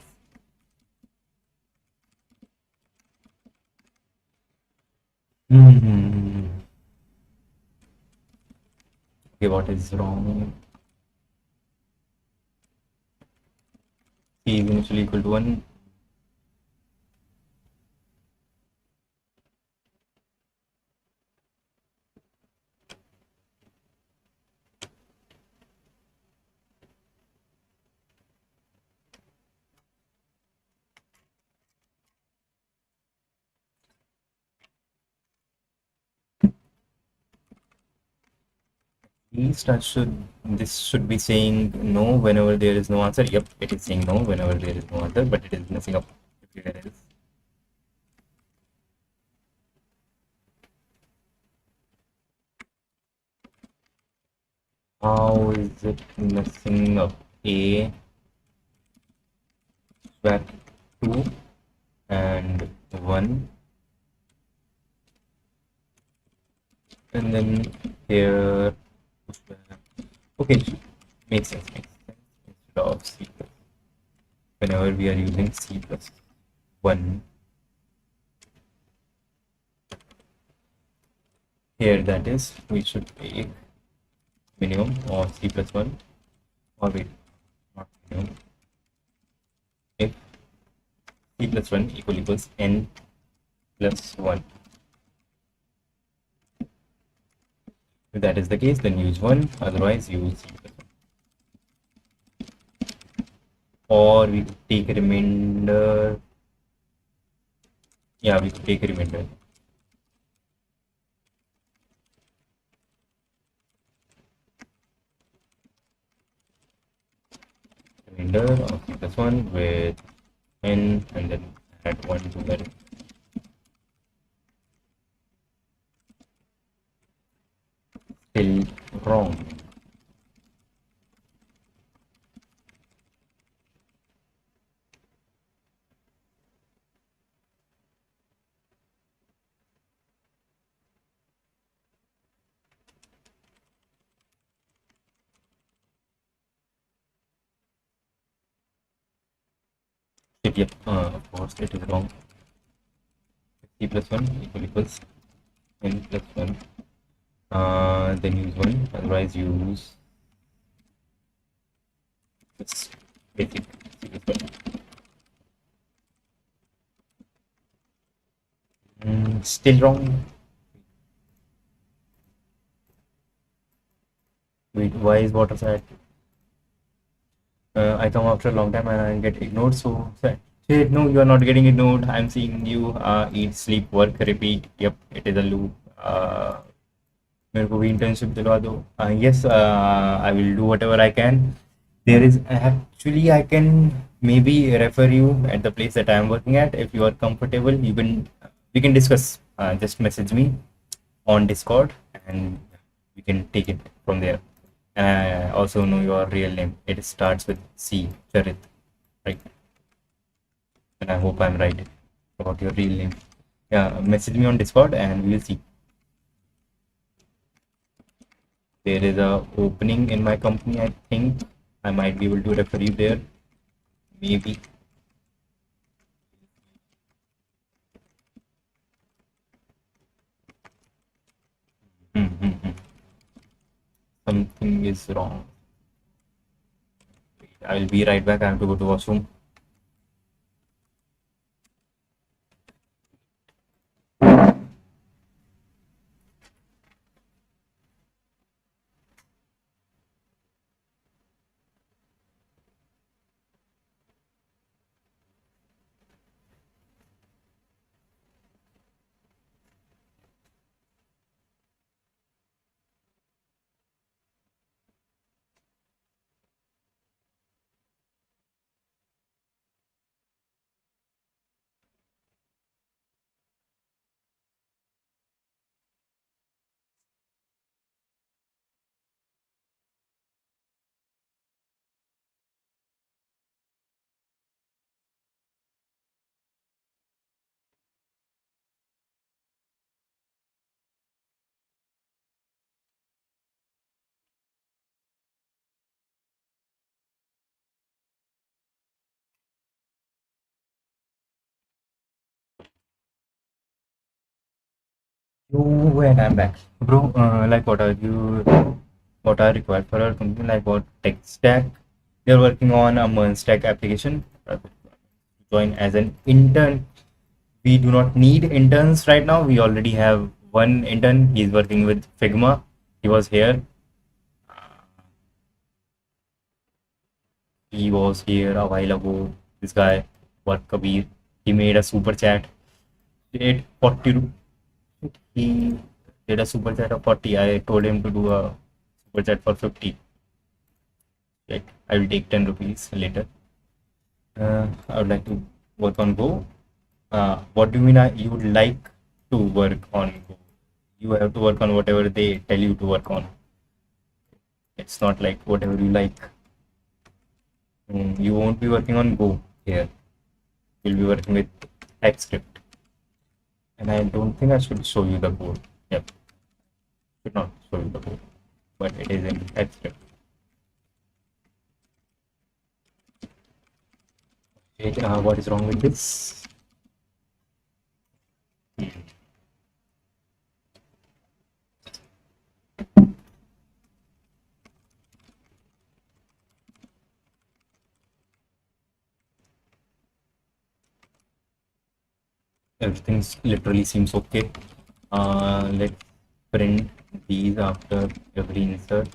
Hmm. Okay, what is wrong? C is initially equal to 1. Least I should this should be saying no whenever there is no answer. Yep, it is saying no whenever there is no answer, but it is messing up everywhere else. How is it messing up? A square 2 and 1, and then here. Okay, makes sense. Makes sense. Instead of C plus, whenever we are using C plus 1, here that is, we should take minimum or C plus 1, or wait, not minimum, if C plus 1 equals N plus 1. If that is the case, then use 1, otherwise use C plus 1. Or we could take a remainder. Yeah, we could take a remainder. Remainder of C plus 1 with N and then add 1 to that. Still wrong. Yep, of course it is wrong. C plus 1 equals N plus 1. Then use 1, otherwise use this basic C plus 1. Still wrong. Wait, why is water sad? I come after a long time and I get ignored, so sad. Shit, no, you are not getting ignored. I'm seeing you eat, sleep, work, repeat. Yep, it is a loop. मेरे को भी internship दिलवा दो. Yes, I will do whatever I can. There is actually I can maybe refer you at the place that I am working at. If you are comfortable, you can we can discuss. Just message me on Discord and we can take it from there. And I also know your real name. It starts with C, Charit, right? And I hope I'm right about your real name. Yeah, message me on Discord and we'll see. There is a opening in my company. I think I might be able to refer you there. Maybe. Something is wrong. I will be right back. I have to go to washroom. Oh, and I'm back. Bro, like what are required for our company? Like what tech stack? They're working on a MERN stack application. Join as an intern. We do not need interns right now. We already have one intern. He's working with Figma. He was here. He was here a while ago. This guy, what Kabir, he made a super chat. It 40 he did a super chat of 40. I told him to do a super chat for 50. Like I will take 10 rupees later. I would like to work on Go. What do you mean you would like to work on Go? You have to work on whatever they tell you to work on. It's not like whatever you like. You won't be working on Go here. You'll be working with TypeScript. And I don't think I should show you the code. Yep, should not show you the code. But it is in TypeScript. Okay, what is wrong with this? Everything literally seems okay. Let's print these after every insert.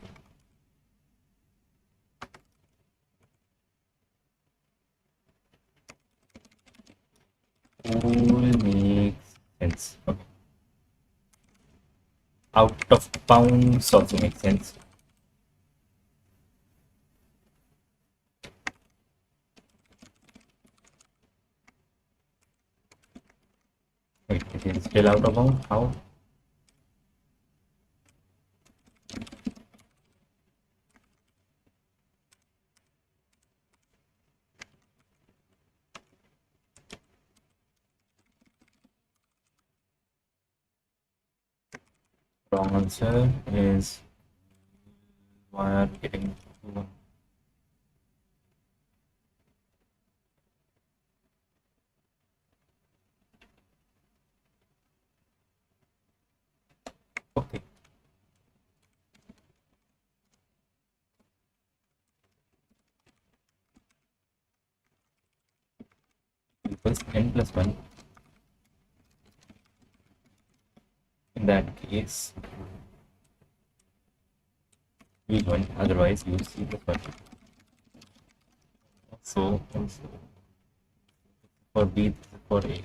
All makes sense. Okay. Out of bounds also makes sense. Wait, it is still out of bounds? How? Wrong answer is why are we getting okay. Equals n plus 1. In that case, use 1, otherwise use c plus 1. So, for b, for a.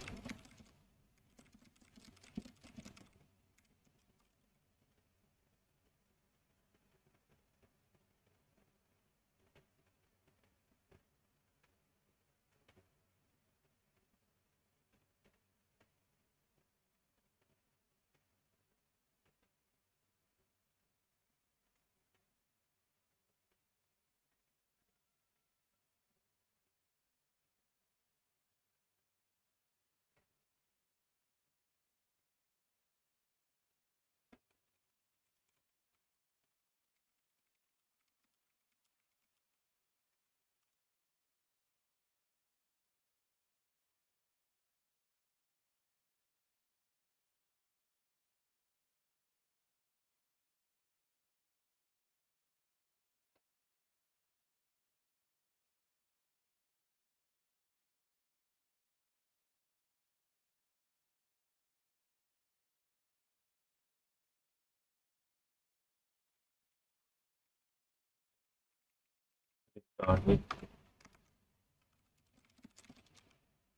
Start with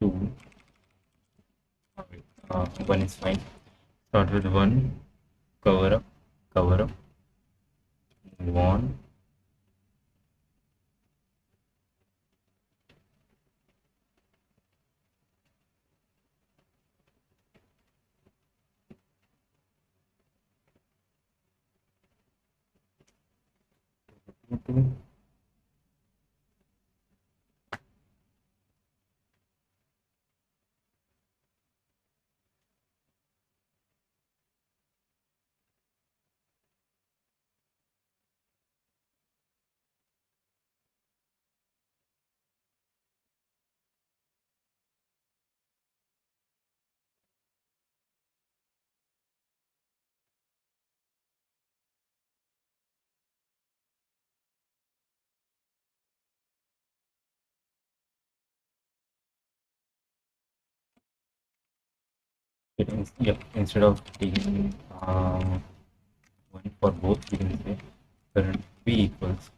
2. 1 is fine. Start with 1. Cover up. Cover up. Move on. Yep, instead of taking one for both, we can say current V equals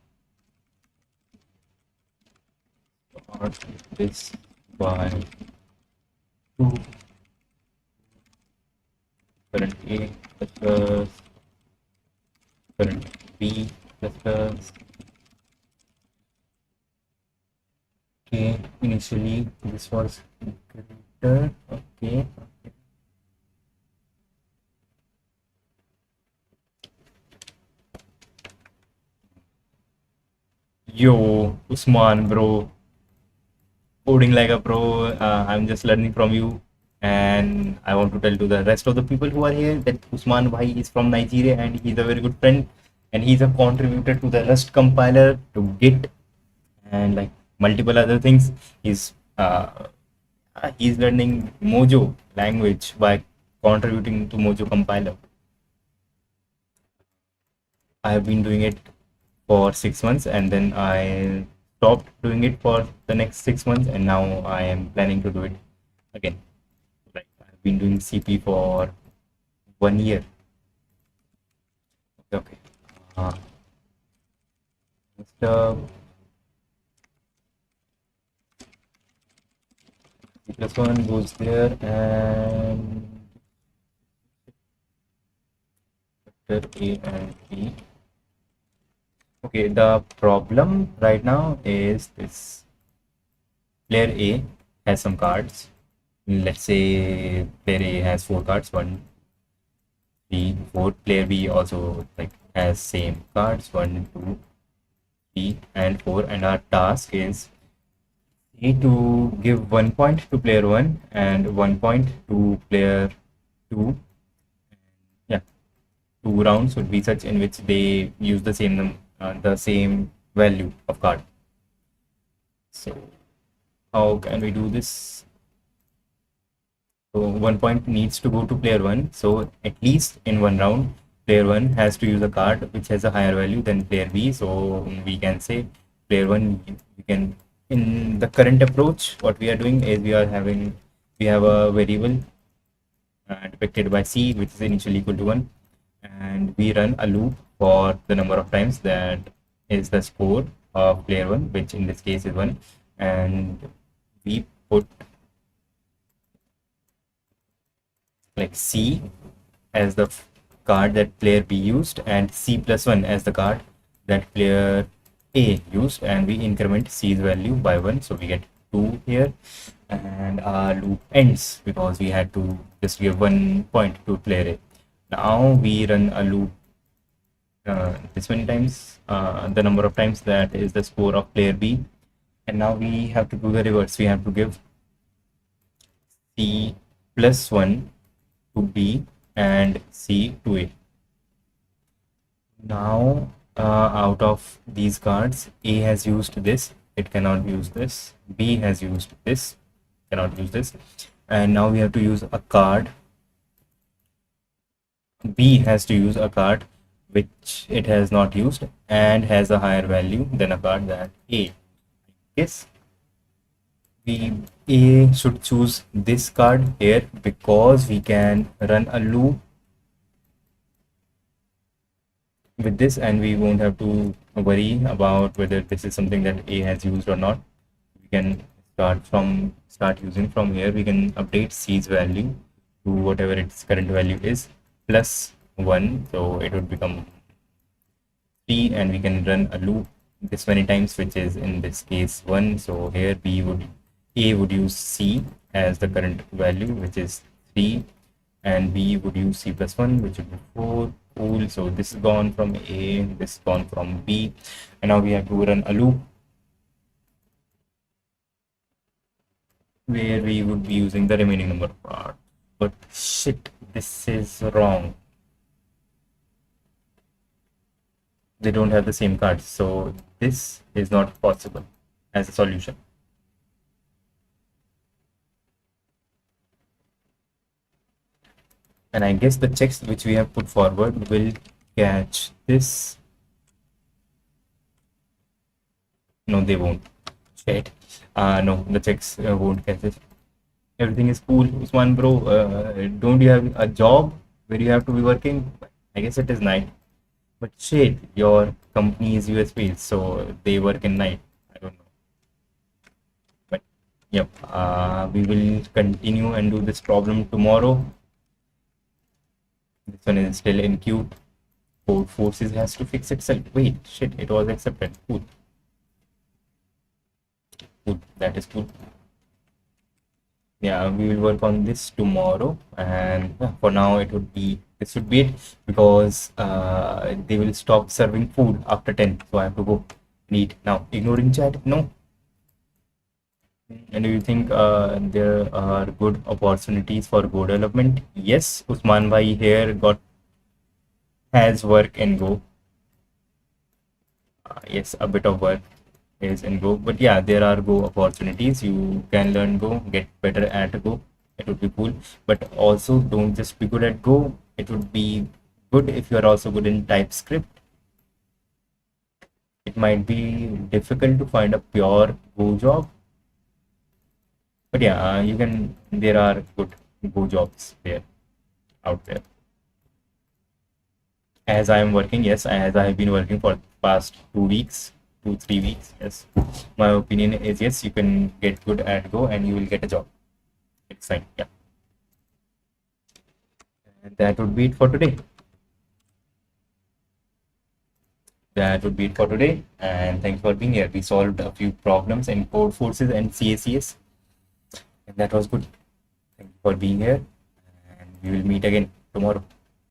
start this by 2 current A plus current B plus okay. Initially this was greater. Okay. Yo, Usman, bro, coding like a pro. I'm just learning from you, and I want to tell to the rest of the people who are here that Usman Bhai is from Nigeria and he's a very good friend, and he's a contributor to the Rust compiler, to Git, and like multiple other things. He's learning Mojo language by contributing to Mojo compiler. I have been doing it for 6 months and then I stopped doing it for the next 6 months, and now I am planning to do it again. Like I've been doing CP for 1 year. Okay, okay. Uh, Mr. C plus one goes there and vector A and B. Okay, the problem right now is this: player A has some cards. Let's say player A has 4 cards, 1, 3, 4. Player B also like has same cards, 1, 2, 3, and 4. And our task is to give 1 point to player 1 and 1 point to player 2. Yeah, 2 rounds would be such in which they use the same value of card. So how can we do this? So 1 point needs to go to player 1. So at least in 1 round, player 1 has to use a card which has a higher value than player B. So we can say player 1, we can, in the current approach, what we are doing is we have a variable depicted by C, which is initially equal to 1. And we run a loop for the number of times that is the score of player 1, which in this case is 1. And we put like C as the card that player B used and C plus 1 as the card that player A used, and we increment C's value by 1, so we get 2 here, and our loop ends because we had to just give 1 point to player A. Now we run a loop this many times, the number of times that is the score of player B, and now we have to do the reverse. We have to give C plus 1 to B and C to A. Now out of these cards, A has used this, it cannot use this. B has used this, cannot use this. And now we have to use a card. B has to use a card which it has not used and has a higher value than a card that A. Yes, A should choose this card here because we can run a loop with this and we won't have to worry about whether this is something that A has used or not. We can start using from here. We can update C's value to whatever its current value is plus 1, so it would become 3, and we can run a loop this many times, which is in this case 1. So here A would use C as the current value, which is 3, and B would use C plus 1, which would be 4. Cool. So this is gone from A, this is gone from B, and now we have to run a loop where we would be using the remaining number of cards. But shit, this is wrong. They don't have the same cards, so this is not possible as a solution. And I guess the checks which we have put forward will catch this. No, they won't. Shit. No, the checks won't catch it. Everything is cool. Usman, bro, don't you have a job where you have to be working? I guess it is night. But shit, your company is US based, so they work in night. I don't know. But yep, we will continue and do this problem tomorrow. This one is still in queue. Code forces has to fix itself. Wait, shit, it was accepted. Cool. Cool. That is cool. Yeah, we will work on this tomorrow, and for now it would be this would be it, because they will stop serving food after 10, so I have to go and eat now. Ignoring chat? No. And do you think there are good opportunities for Go development? Yes, Usman bhai here got has work in Go. Yes, a bit of work is in Go, but yeah, there are Go opportunities. You can learn Go, get better at Go. It would be cool, but also don't just be good at Go. It would be good if you are also good in TypeScript. It might be difficult to find a pure Go job, but yeah, you can. There are good Go jobs there out there. As I am working, yes, as I have been working for past 2 weeks, 3 weeks. Yes, my opinion is yes, you can get good at Go and you will get a job. It's fine. Yeah, and that would be it for today. That would be it for today, and thanks for being here. We solved a few problems in code forces and CACS, and that was good. Thank you for being here, and we will meet again tomorrow.